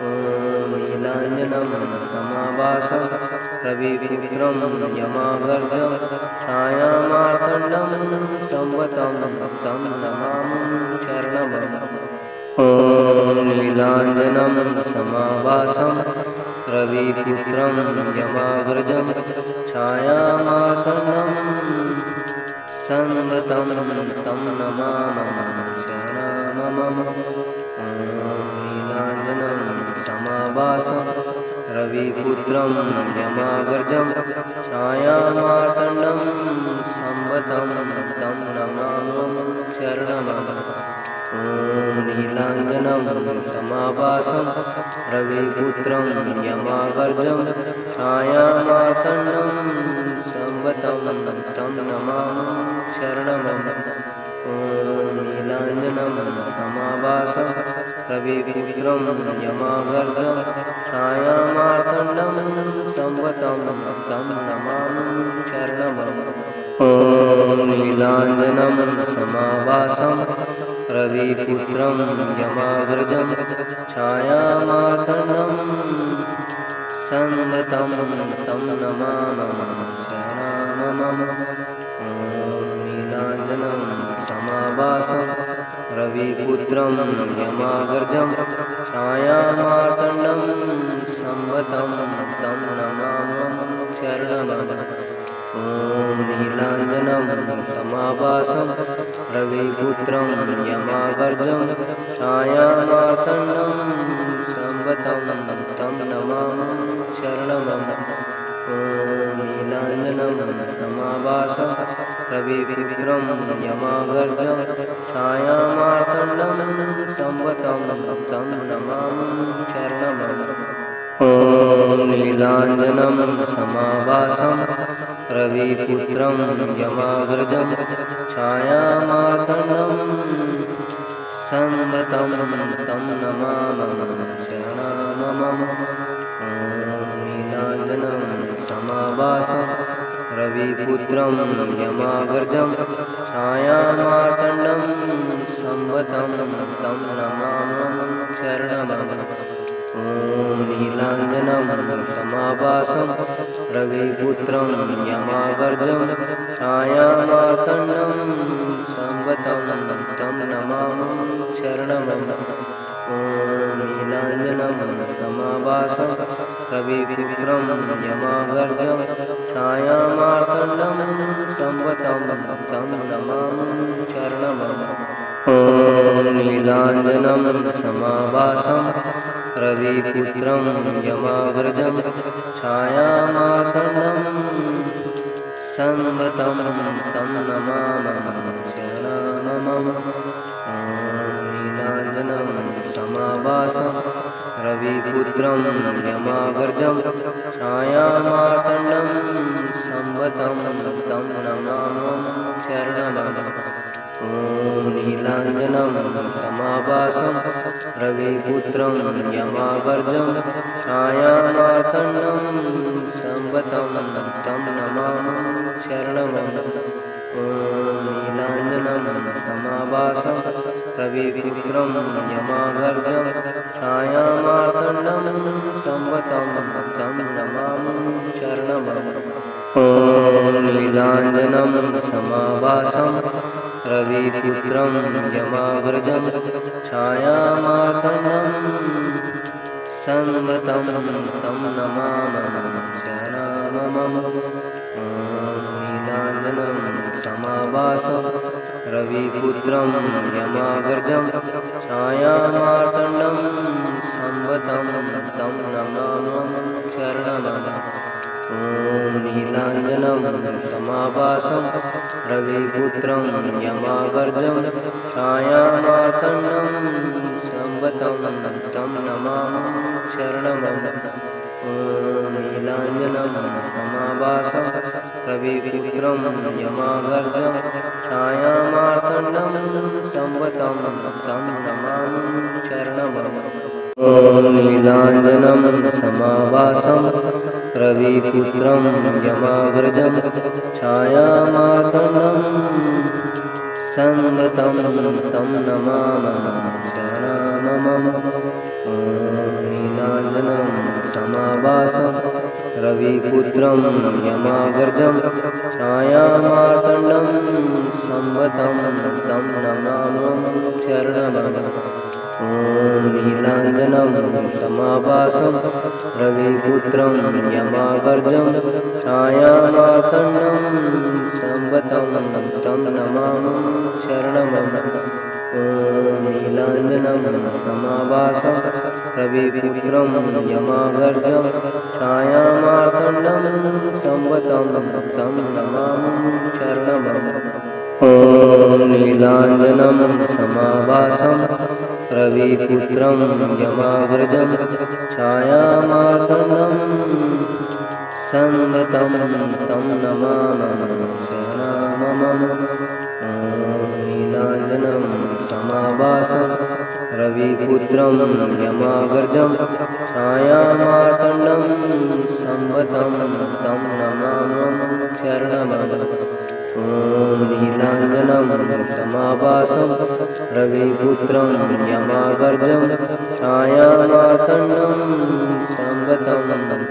ॐ नीलाञ्जनं समाभासं रविपुत्रं यमागर्जं छायामार्तण्डं संवतं तं नमामि शरणमम। ॐ नीलाञ्जनं समाभासं रविपुत्रं यमाग्रजं छायामार्तण्डं संवतं तं नमामि शरणमम। ॐ नीलाञ्जनं समाभासं रविपुत्रं यमाग्रजं छायामार्तण्डं संवतं तं नमामि शरणमम। ॐ नीलाञ्जनं समाभासं रविपुत्रं यमागर्जं छायामार्तण्डं संवतं तं नमामि शरणमम। ॐ नीलाञ्जनं समाभासं रविपुत्रं यमागर्जं छायामार्तण्डं संवतं तं नमामि शरणमम। ॐ नीलाञ्जनं समाभासं रविपुत्रं यमाग्रजं छायामार्तण्डं संवतं तं नमामि शरणमम। ॐ नीलाञ्जनं समाभासं रविपुत्रं यमाग्रजं छायामार्तण्डं संवतं तं नमामि शरणमम। ॐ नीलाञ्जनं समाभासं रविपुत्रं यमागर्जं छायामार्तण्डं संवतं तं नमामि शरणमम। ॐ नीलाञ्जनं समाभासं रविपुत्रं यमागर्जं छायामार्तण्डं संवतं तं नमामि शरणमम। ॐ ॐ नीलाञ्जनं समाभासं रविपुत्रं यमाग्रजं छायामार्तण्डं संवतं तं नमामः शरणं। ॐ नीलाञ्जनं समाभासं रविपुत्रं यमाग्रजं छायामार्तण्डं संवतं तं नमामः शरणं। ॐ नीलाञ्जनं समाभासं रविपुत्रं यमाग्रजं छायामार्तण्डं संवतं तं नमामः शरणं। ॐ नीलाञ्जनं समाभासं रविपुत्रं यमाग्रजं छायामार्तण्डं संवतं तं नमामः शरणं। ॐ नीलाञ्जनं समाभासं रविपुत्रं यमाग्रजं छायामार्तण्डं संवतं तं नमामः शरणं। ॐ नीलाञ्जनं समाभासं रविपुत्रं यमाग्रजं छायामार्तण्डं संवतं तं नमामः शरणं। ॐ नीलाञ्जनं समाभासं रविपुत्रं यमाग्रजं छायामार्तण्डं संवतं तं नमामः शरणं। ॐ नीलाञ्जनं समाभासं रविपुत्रं यमाग्रजं छायामार्तण्डं संवतं तं नमामः शरणं। ॐ नीलाञ्जनं समाभासं रविपुत्रं यमाग्रजं छायामार्तण्डं संवतं तं नमामः शरणं। ॐ नीलाञ्जनं समाभासं रविपुत्रं यमाग्रजं छायामार्तण्डं संवतं तं नमामः शरणं। ॐ नीलाञ्जनं समाभासं रविपुत्रं यमाग्रजं छायामार्तण्डं संवतं तं नमामः शरणं। ॐ नीलाञ्जनं समाभासं रविपुत्रं यमाग्रजं छायामार्तण्डं संवतं तं नमामः शरणं। ॐ नीलाञ्जनं समाभासं रविपुत्रं यमाग्रजं छायामार्तण्डं संवतं तं नमामः शरणं। ॐ नीलाञ्जनं समाभासं रविपुत्रं यमाग्रजं छायामार्तण्डं संवतं तं नमामः शरणं। ॐ नीलाञ्जनं समाभासं रविपुत्रं यमाग्रजं छायामार्तण्डं संवतं तं नमामः शरणं। ॐ नीलाञ्जनं समाभासं रविपुत्रं यमाग्रजं छायामार्तण्डं संवतं तं नमामः शरणं। ॐ नीलाञ्जनं समाभासं रविपुत्रं यमाग्रजं छायामार्तण्डं संवतं तं नमामः शरणं। ॐ नीलाञ्जनं समाभासं रविपुत्रं यमाग्रजं छायामार्तण्डं संवतं तं नमामः शरणं। ॐ नीलाञ्जनं समाभासं रविपुत्रं यमाग्रजं छायामार्तण्डं संवतं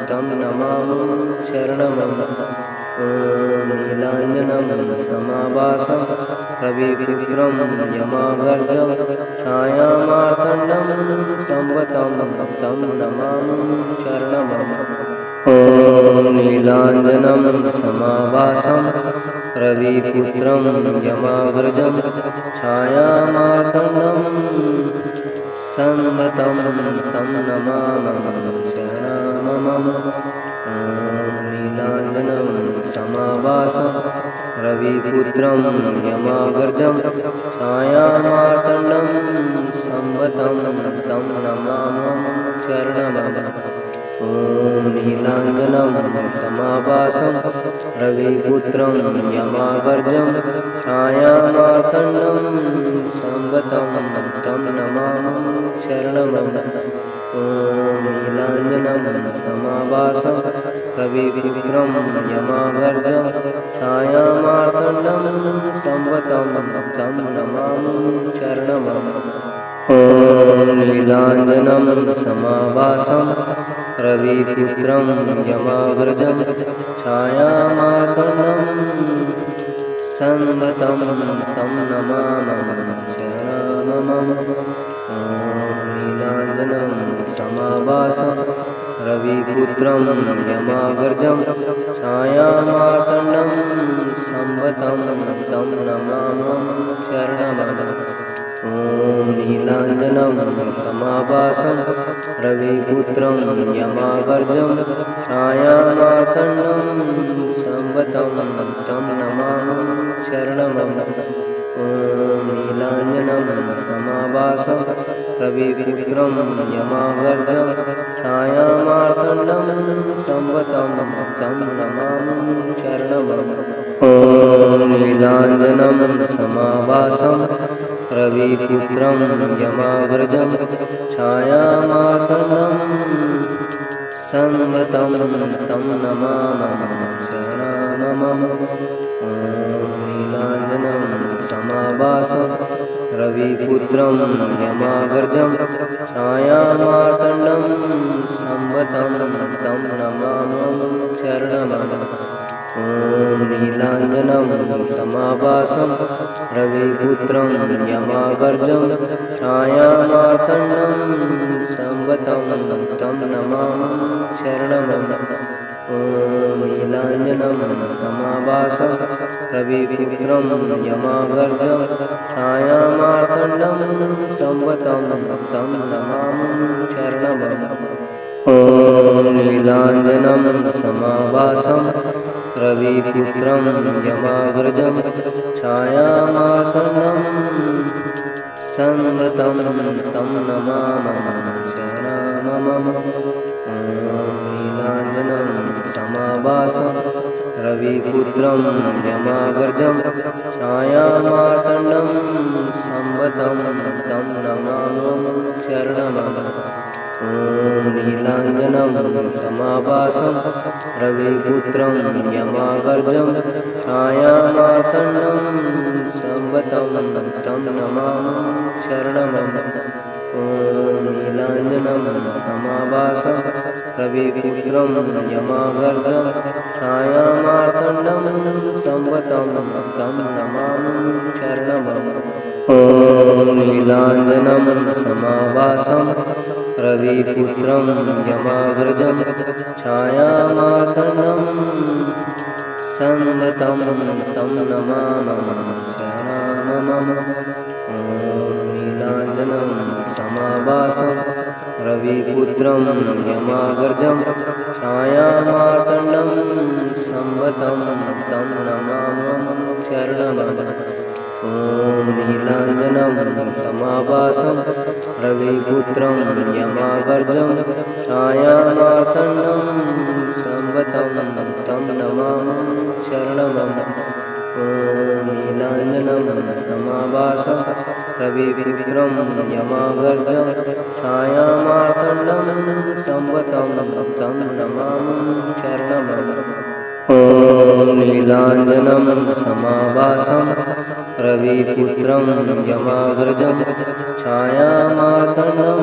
तं नमामः शरणं। ॐ नीलाञ्जनं समाभासं रविपुत्रं यमाग्रजं छायामार्तण्डं संवतं तं नमामः शरणं। ॐ नीलाञ्जनं समाभासं रविपुत्रं यमाग्रजं छायामार्तण्डं संवतं तं नमामः शरणं। ॐ नीलाञ्जनं समाभासं रविपुत्रं यमाग्रजं छायामार्तण्डं संवतं तं नमामः शरणं। ॐ ॐ नीलाञ्जनं समाभासं रविपुत्रं यमागर्जं छायामार्तण्डं संगतं तं नमामि शरणमं। ॐ नीलाञ्जनं समाभासं रविपुत्रं यमागर्जं छायामार्तण्डं संगतं तं नमामि शरणमं। ॐ नीलाञ्जनं समाभासं रविपुत्रं यमाग्रजं छायामार्तण्डं संगतं तं नमामि शरणमं। ॐ नीलाञ्जनं समाभासं रविपुत्रं यमाग्रजं छायामार्तण्डं संगतं तं नमामि शरणमं। ॐ नीलाञ्जनं समाभासं रविपुत्रं यमागर्जं छायामार्तण्डं संगतं तं नमामि शरणमं। ॐ नीलाञ्जनं समाभासं रविपुत्रं यमागर्जं छायामार्तण्डं संगतं तं नमामि शरणमं। ॐ नीलाञ्जनं समाभासं रविपुत्रं यमाग्रजं छायामार्तण्डं संगतं तं नमामि शरणमं। ॐ नीलाञ्जनं समाभासं रविपुत्रं यमाग्रजं छायामार्तण्डं संगतं तं नमामि शरणमं। ॐ नीलाञ्जनं समाभासं रविपुत्रं यमागर्जं छायामार्तण्डं संगतं तं नमामि शरणमं। ॐ नीलाञ्जनं समाभासं रविपुत्रं यमागर्जं छायामार्तण्डं संगतं तं नमामि शरणमं। ॐ नीलाञ्जनं समाभासं रविपुत्रं यमाग्रजं छायामार्तण्डं संगतं तं नमामि शरणमं। ॐ नीलाञ्जनं समाभासं रविपुत्रं यमाग्रजं छायामार्तण्डं संगतं तं नमामि शरणमं। ॐ नीलाञ्जनं समाभासं रविपुत्रं यमागर्जं छायामार्तण्डं संगतं तं नमामि शरणमं। ॐ नीलाञ्जनं समाभासं रविपुत्रं यमागर्जं छायामार्तण्डं संगतं तं नमामि शरणमं। ॐ नीलाञ्जनं समाभासं रविपुत्रं यमाग्रजं छायामार्तण्डं संगतं तं नमामि शरणमं। ॐ नीलाञ्जनं समाभासं रविपुत्रं यमाग्रजं छायामार्तण्डं संगतं तं नमामि शरणमं। ॐ नीलाञ्जनं समाभासं रविपुत्रं यमागर्जं छायामार्तण्डं संगतं तं नमामि शरणमं। ॐ नीलाञ्जनं समाभासं रविपुत्रं यमागर्जं छायामार्तण्डं संगतं तं नमामि शरणमं। ॐ नीलाञ्जनं समाभासं रविपुत्रं यमाग्रजं छायामार्तण्डं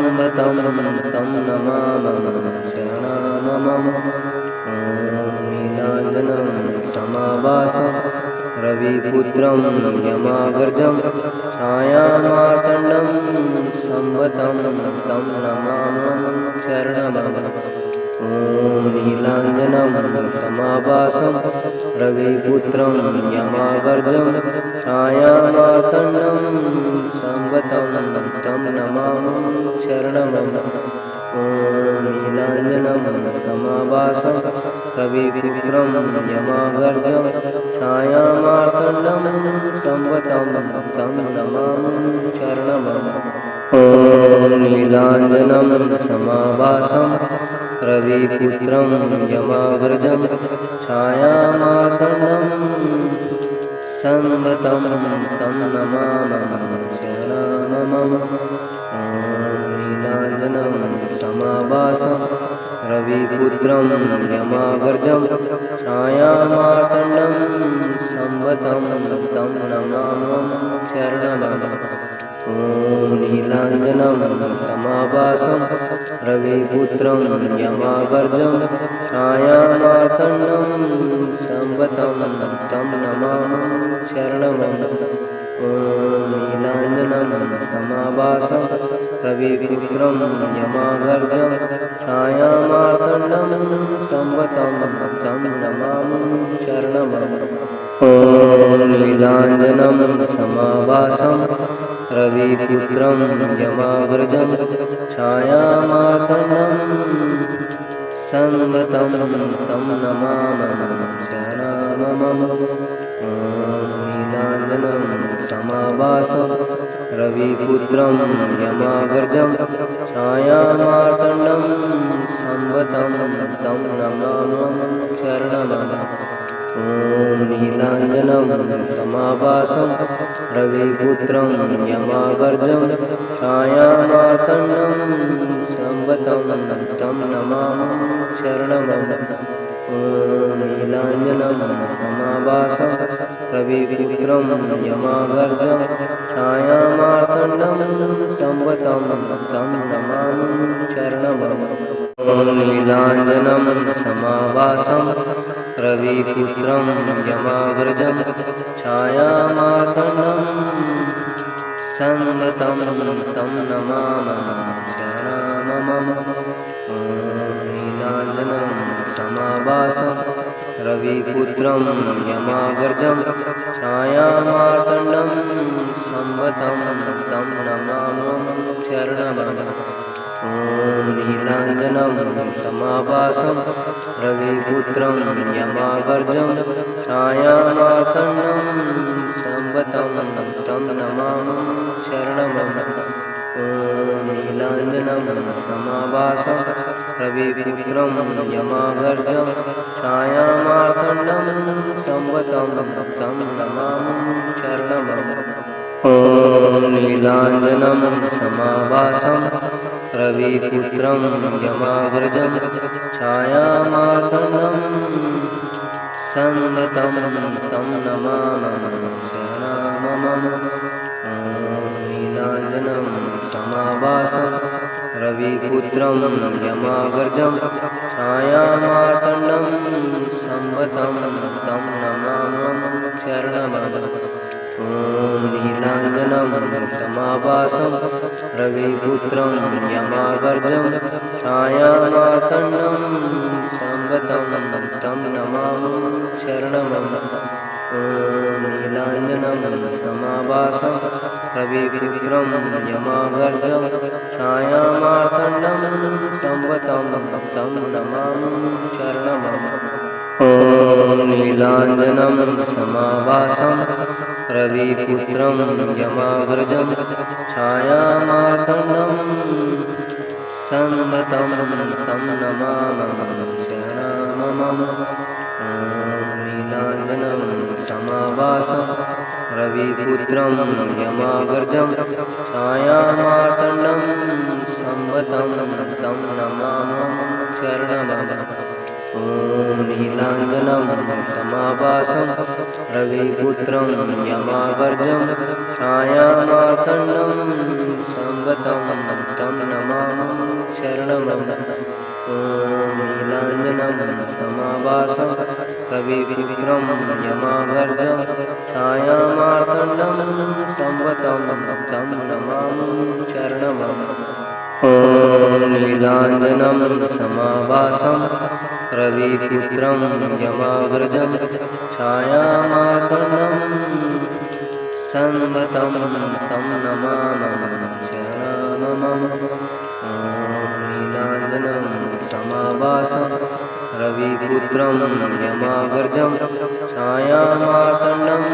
संगतं तं नमामि शरणमं। ॐ नीलाञ्जनं समाभासं रविपुत्रं यमाग्रजं छायामार्तण्डं संगतं तं नमामि शरणमं। ॐ नीलाञ्जनं समाभासं रविपुत्रं यमागर्जं छायामार्तण्डं संगतं तं नमामि शरणमं। ॐ नीलाञ्जनं समाभासं रविपुत्रं यमागर्जं छायामार्तण्डं संगतं तं नमामि शरणमं। ॐ नीलाञ्जनं समाभासं रविपुत्रं यमाग्रजं छायामार्तण्डं संवतं तं नमामः शरणमम। ॐ नीलाञ्जनं समाभासं रविपुत्रं यमाग्रजं छायामार्तण्डं संवतं तं नमामः शरणमम। ॐ नीलाञ्जनं समाभासं रविपुत्रं यमाग्रजं छायामार्तण्डं संवतं तं नमामः शरणमम। ॐ नीलाञ्जनं समाभासं रविपुत्रं यमाग्रजं छायामार्तण्डं संवतं तं नमामः शरणमम। ॐ नीलाञ्जनं समाभासं रविपुत्रं यमाग्रजं छायामार्तण्डं संवतं तं नमामः शरणमम। ॐ नीलाञ्जनं समाभासं रविपुत्रं यमाग्रजं छायामार्तण्डं संवतं तं नमामः शरणमम। ॐ नीलाञ्जनं समाभासं रविपुत्रं यमाग्रजं छायामार्तण्डं संवतं तं नमामः शरणमम। ॐ नीलाञ्जनं समाभासं रविपुत्रं यमाग्रजं छायामार्तण्डं संवतं तं नमामः शरणमम। ॐ नीलाञ्जनं समाभासं रविपुत्रं यमाग्रजं छायामार्तण्डं संवतं तं नमामः शरणमम। ॐ नीलाञ्जनं समाभासं रविपुत्रं यमाग्रजं छायामार्तण्डं संवतं तं नमामः शरणमम। ॐ नीलाञ्जनं समाभासं रविपुत्रं यमाग्रजं छायामार्तण्डं संवतं तं नमामः शरणमम। ॐ नीलाञ्जनं समाभासं रविपुत्रं यमाग्रजं छायामार्तण्डं संवतं तं नमामः शरणमम। ॐ नीलाञ्जनं समाभासं रविपुत्रं यमाग्रजं छायामार्तण्डं संवतं तं नमामः शरणमम। ॐ नीलाञ्जनं समाभासं रविपुत्रं यमाग्रजं छायामार्तण्डं संवतं तं नमामः शरणमम। ॐ नीलाञ्जनं समाभासं रविपुत्रं यमाग्रजं छायामार्तण्डं संवतं तं नमामः शरणमम। ॐ नीलाञ्जनं समाभासं रविपुत्रं यमाग्रजं छायामार्तण्डं संवतं तं नमामः शरणमम। ॐ नीलाञ्जनं समाभासं रविपुत्रं यमाग्रजं छायामार्तण्डं संवतं तं नमामः शरणमम। ॐ नीलाञ्जनं समाभासं रविपुत्रं यमाग्रजं छायामार्तण्डं संवतं तं नमामः शरणमम। ॐ नीलाञ्जनं समाभासं रविपुत्रं यमाग्रजं छायामार्तण्डं संवतं तं नमामः शरणमम। ॐ नीलाञ्जनं समाभासं रविपुत्रं यमाग्रजं छायामार्तण्डं संवतं तं नमामः शरणमम। ॐ नीलाञ्जनं समाभासं रविपुत्रं यमाग्रजं छायामार्तण्डं संवतं तं नमामः शरणमम। ॐ नीलाञ्जनं समाभासं रविपुत्रं यमाग्रजं छायामार्तण्डं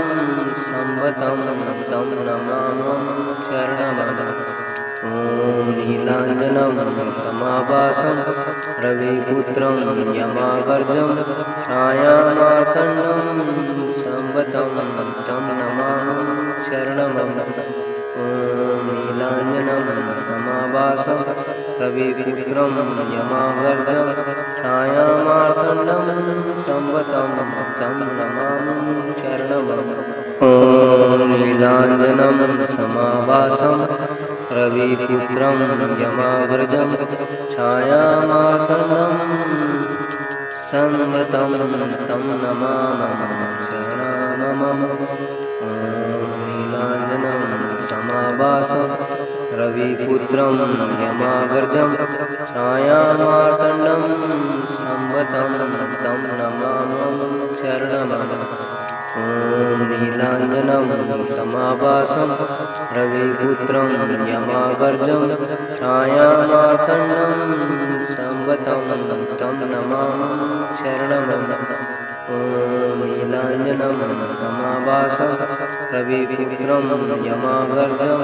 संवतं तं नमामः शरणमम। ॐ नीलाञ्जनं समाभासं रविपुत्रं यमागर्जं छायामार्तण्डं संवतं तं नमामि शरणमं। ॐ नीलाञ्जनं समाभासं रविपुत्रं यमागर्जं छायामार्तण्डं संवतं तं नमामि शरणमं। ॐ नीलाञ्जनं समाभासं रविपुत्रं यमाग्रजं छायामार्तण्डं संवतं तं नमामि शरणमं। ॐ नीलाञ्जनं समाभासं रविपुत्रं यमाग्रजं छायामार्तण्डं संवतं तं नमामि शरणमं। ॐ नीलाञ्जनं समाभासं रविपुत्रं यमागर्जं छायामार्तण्डं संवतं तं नमामि शरणमं। ॐ नीलाञ्जनं समाभासं रविपुत्रं यमागर्जं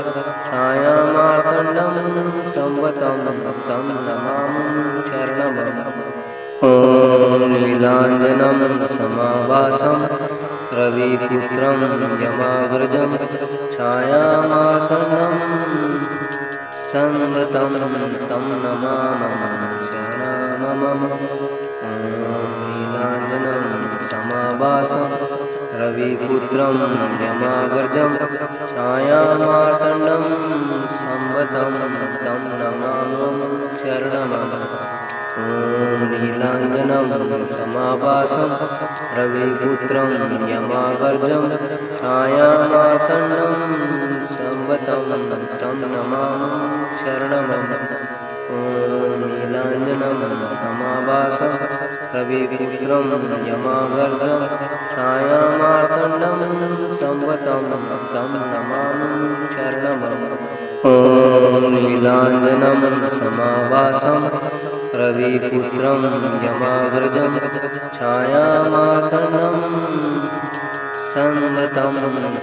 छायामार्तण्डं संवतं तं नमामि शरणमं। ॐ नीलाञ्जनं समाभासं रविपुत्रं यमाग्रजं छायामार्तण्डं संवतं तं नमामि शरणमं। ॐ नीलाञ्जनं समाभासं रविपुत्रं यमाग्रजं छायामार्तण्डं संवतं तं नमामि शरणमं। ॐ नीलाञ्जनं समाभासं रविपुत्रं यमागर्जं छायामार्तण्डं संवतं तं नमामि शरणमं। ॐ नीलाञ्जनं समाभासं रविपुत्रं यमागर्जं छायामार्तण्डं संवतं तं नमामि शरणमं। ॐ नीलाञ्जनं समाभासं रविपुत्रं यमाग्रजं छायामार्तण्डं संवतं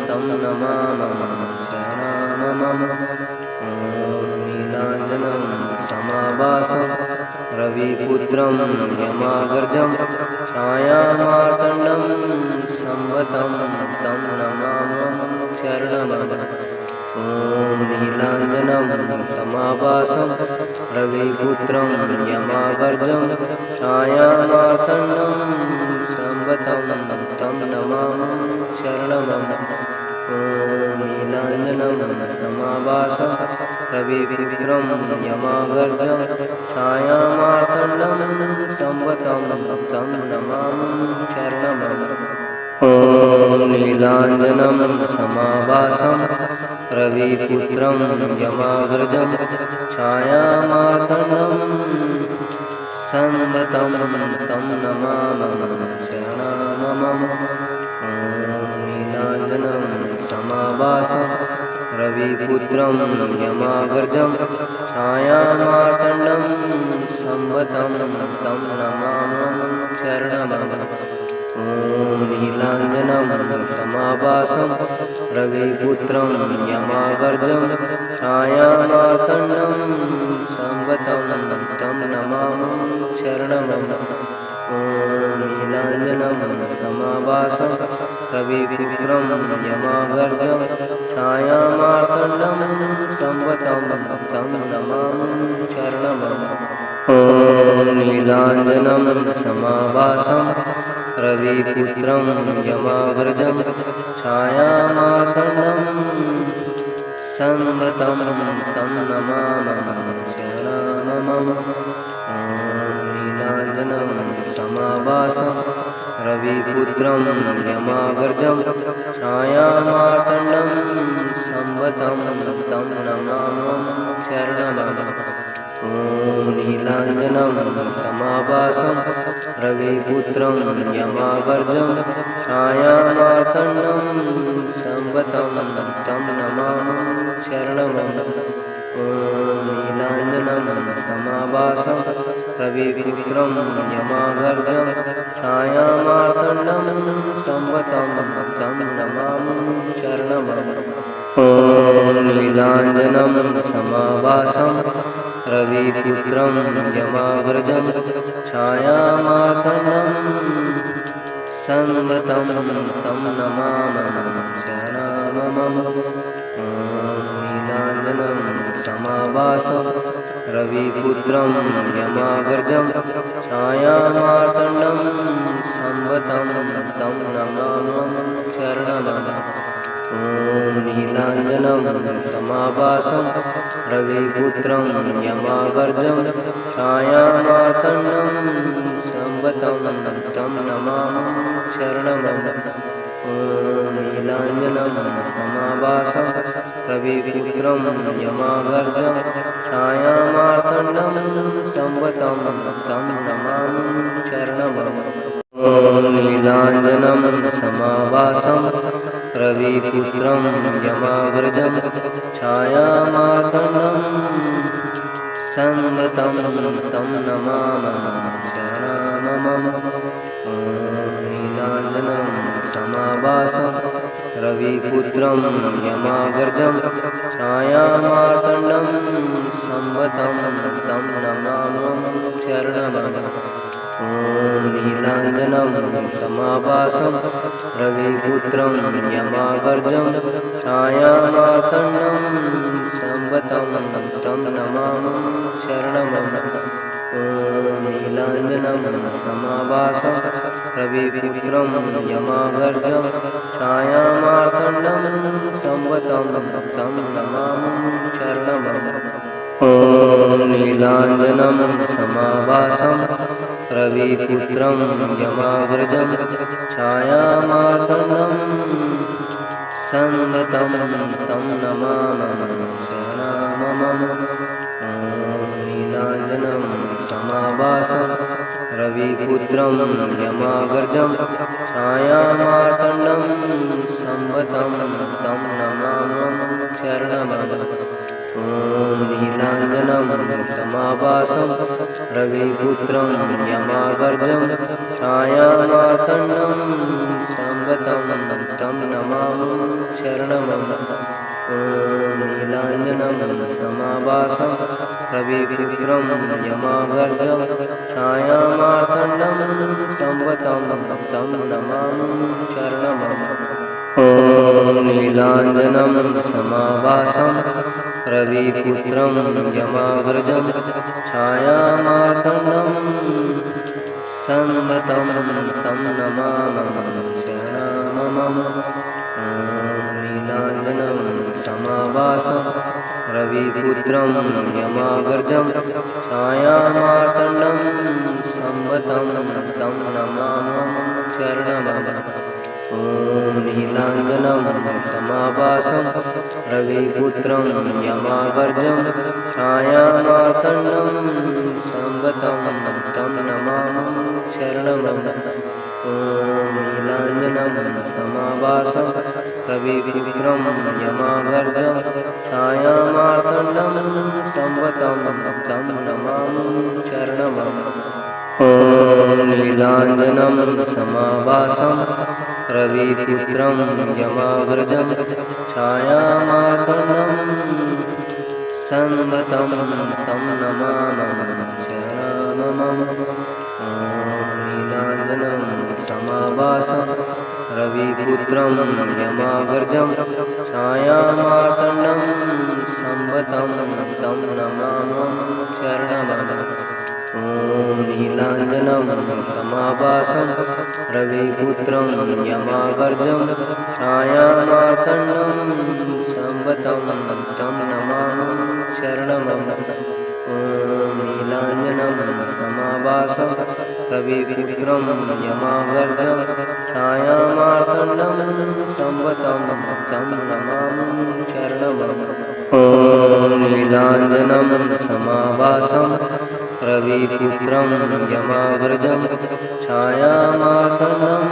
तं नमामि शरणमं। ॐ नीलाञ्जनं समाभासं रविपुत्रं यमाग्रजं छायामार्तण्डं संवतं तं नमामि शरणमं। ॐ नीलाञ्जनं समाभासं रविपुत्रं यमागर्जं छायामार्तण्डं संवतं तं नमामि शरणमं। ॐ नीलाञ्जनं समाभासं रविपुत्रं यमागर्जं छायामार्तण्डं संवतं तं नमामि शरणमं। ॐ नीलाञ्जनं समाभासं रविपुत्रं यमाग्रजं छायामार्तण्डं संवतं तं नमामि शरणमं। ॐ नीलाञ्जनं समाभासं रविपुत्रं यमाग्रजं छायामार्तण्डं संवतं तं नमामि शरणमं। ॐ नीलाञ्जनं समाभासं रविपुत्रं यमागर्जं छायामार्तण्डं संवतं तं नमामि शरणमं। ॐ नीलाञ्जनं समाभासं रविपुत्रं यमागर्जं छायामार्तण्डं संवतं तं नमामि शरणमं। ॐ नीलाञ्जनं समाभासं रविपुत्रं यमाग्रजं छायामार्तण्डं संवतं तं नमामि शरणमं। ॐ नीलाञ्जनं समाभासं रविपुत्रं यमाग्रजं छायामार्तण्डं संवतं तं नमामि शरणमं। ॐ नीलाञ्जनं समाभासं रविपुत्रं यमागर्जं छायामार्तण्डं संवतं तं नमामि शरणमं। ॐ नीलाञ्जनं समाभासं रविपुत्रं यमागर्जं छायामार्तण्डं संवतं तं नमामि शरणमं। ॐ नीलाञ्जनं समाभासं रविपुत्रं यमाग्रजं छायामार्तण्डं संवतं तं नमामः शरणमम। नीलाञ्जनं समाभासं रविपुत्रं यमाग्रजं छायामार्तण्डं संवतं तं नमामः शरणमम। नीलाञ्जनं समाभासं रविपुत्रं यमाग्रजं छायामार्तण्डं संवतं तं नमामः शरणमम। नीलाञ्जनं समाभासं रविपुत्रं यमाग्रजं छायामार्तण्डं संवतं तं नमामः शरणमम। नीलाञ्जनं समाभासं रविपुत्रं यमाग्रजं छायामार्तण्डं संवतं तं नमामः शरणमम। नीलाञ्जनं समाभासं रविपुत्रं यमाग्रजं छायामार्तण्डं संवतं तं नमामः शरणमम। नीलाञ्जनं समाभासं रविपुत्रं यमाग्रजं छायामार्तण्डं संवतं तं नमामः शरणमम। नीलाञ्जनं समाभासं रविपुत्रं यमाग्रजं छायामार्तण्डं संवतं तं नमामः शरणमम। नीलाञ्जनं समाभासं रविपुत्रं यमाग्रजं छायामार्तण्डं संवतं तं नमामः शरणमम। नीलाञ्जनं समाभासं रविपुत्रं यमाग्रजं छायामार्तण्डं संवतं तं नमामः शरणमम। नीलाञ्जनं समाभासं रविपुत्रं यमाग्रजं छायामार्तण्डं संवतं तं नमामः शरणमम। नीलाञ्जनं समाभासं रविपुत्रं यमाग्रजं छायामार्तण्डं संवतं तं नमामः शरणमम। नीलाञ्जनं समाभासं रविपुत्रं यमाग्रजं छायामार्तण्डं संवतं तं नमामः शरणमम। नीलाञ्जनं समाभासं रविपुत्रं यमाग्रजं छायामार्तण्डं संवतं तं नमामः शरणमम। नीलाञ्जनं समाभासं रविपुत्रं यमाग्रजं छायामार्तण्डं संवतं तं नमामः शरणमम। नीलाञ्जनं समाभासं रविपुत्रं यमाग्रजं छायामार्तण्डं संवतं तं नमामः शरणमम। नीलाञ्जनं समाभासं रविपुत्रं यमाग्रजं छायामार्तण्डं संवतं तं नमामः शरणमम। नीलाञ्जनं समाभासं रविपुत्रं यमाग्रजं छायामार्तण्डं संवतं तं नमामः शरणमम। नीलाञ्जनं समाभासं रविपुत्रं यमाग्रजं छायामार्तण्डं संवतं तं नमामः शरणमम। नीलाञ्जनं समाभासं रविपुत्रं यमाग्रजं छायामार्तण्डं संवतं तं नमामः शरणमम। नीलाञ्जनं समाभासं रविपुत्रं यमाग्रजं छायामार्तण्डं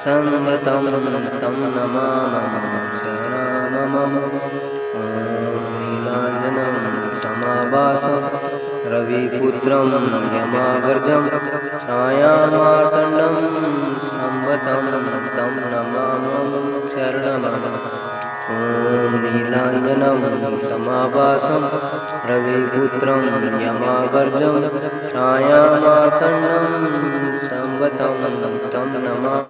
संवतं तं नमामः शरणमम। नीलाञ्जनं समाभासं रविपुत्रं यमाग्रजं छायामार्तण्डं संवतं तं नमामः शरणमम। ॐ नीलाञ्जनं समाभासं रविपुत्रं यमागर्जं छायामार्तण्डं संवतं तं नमामि।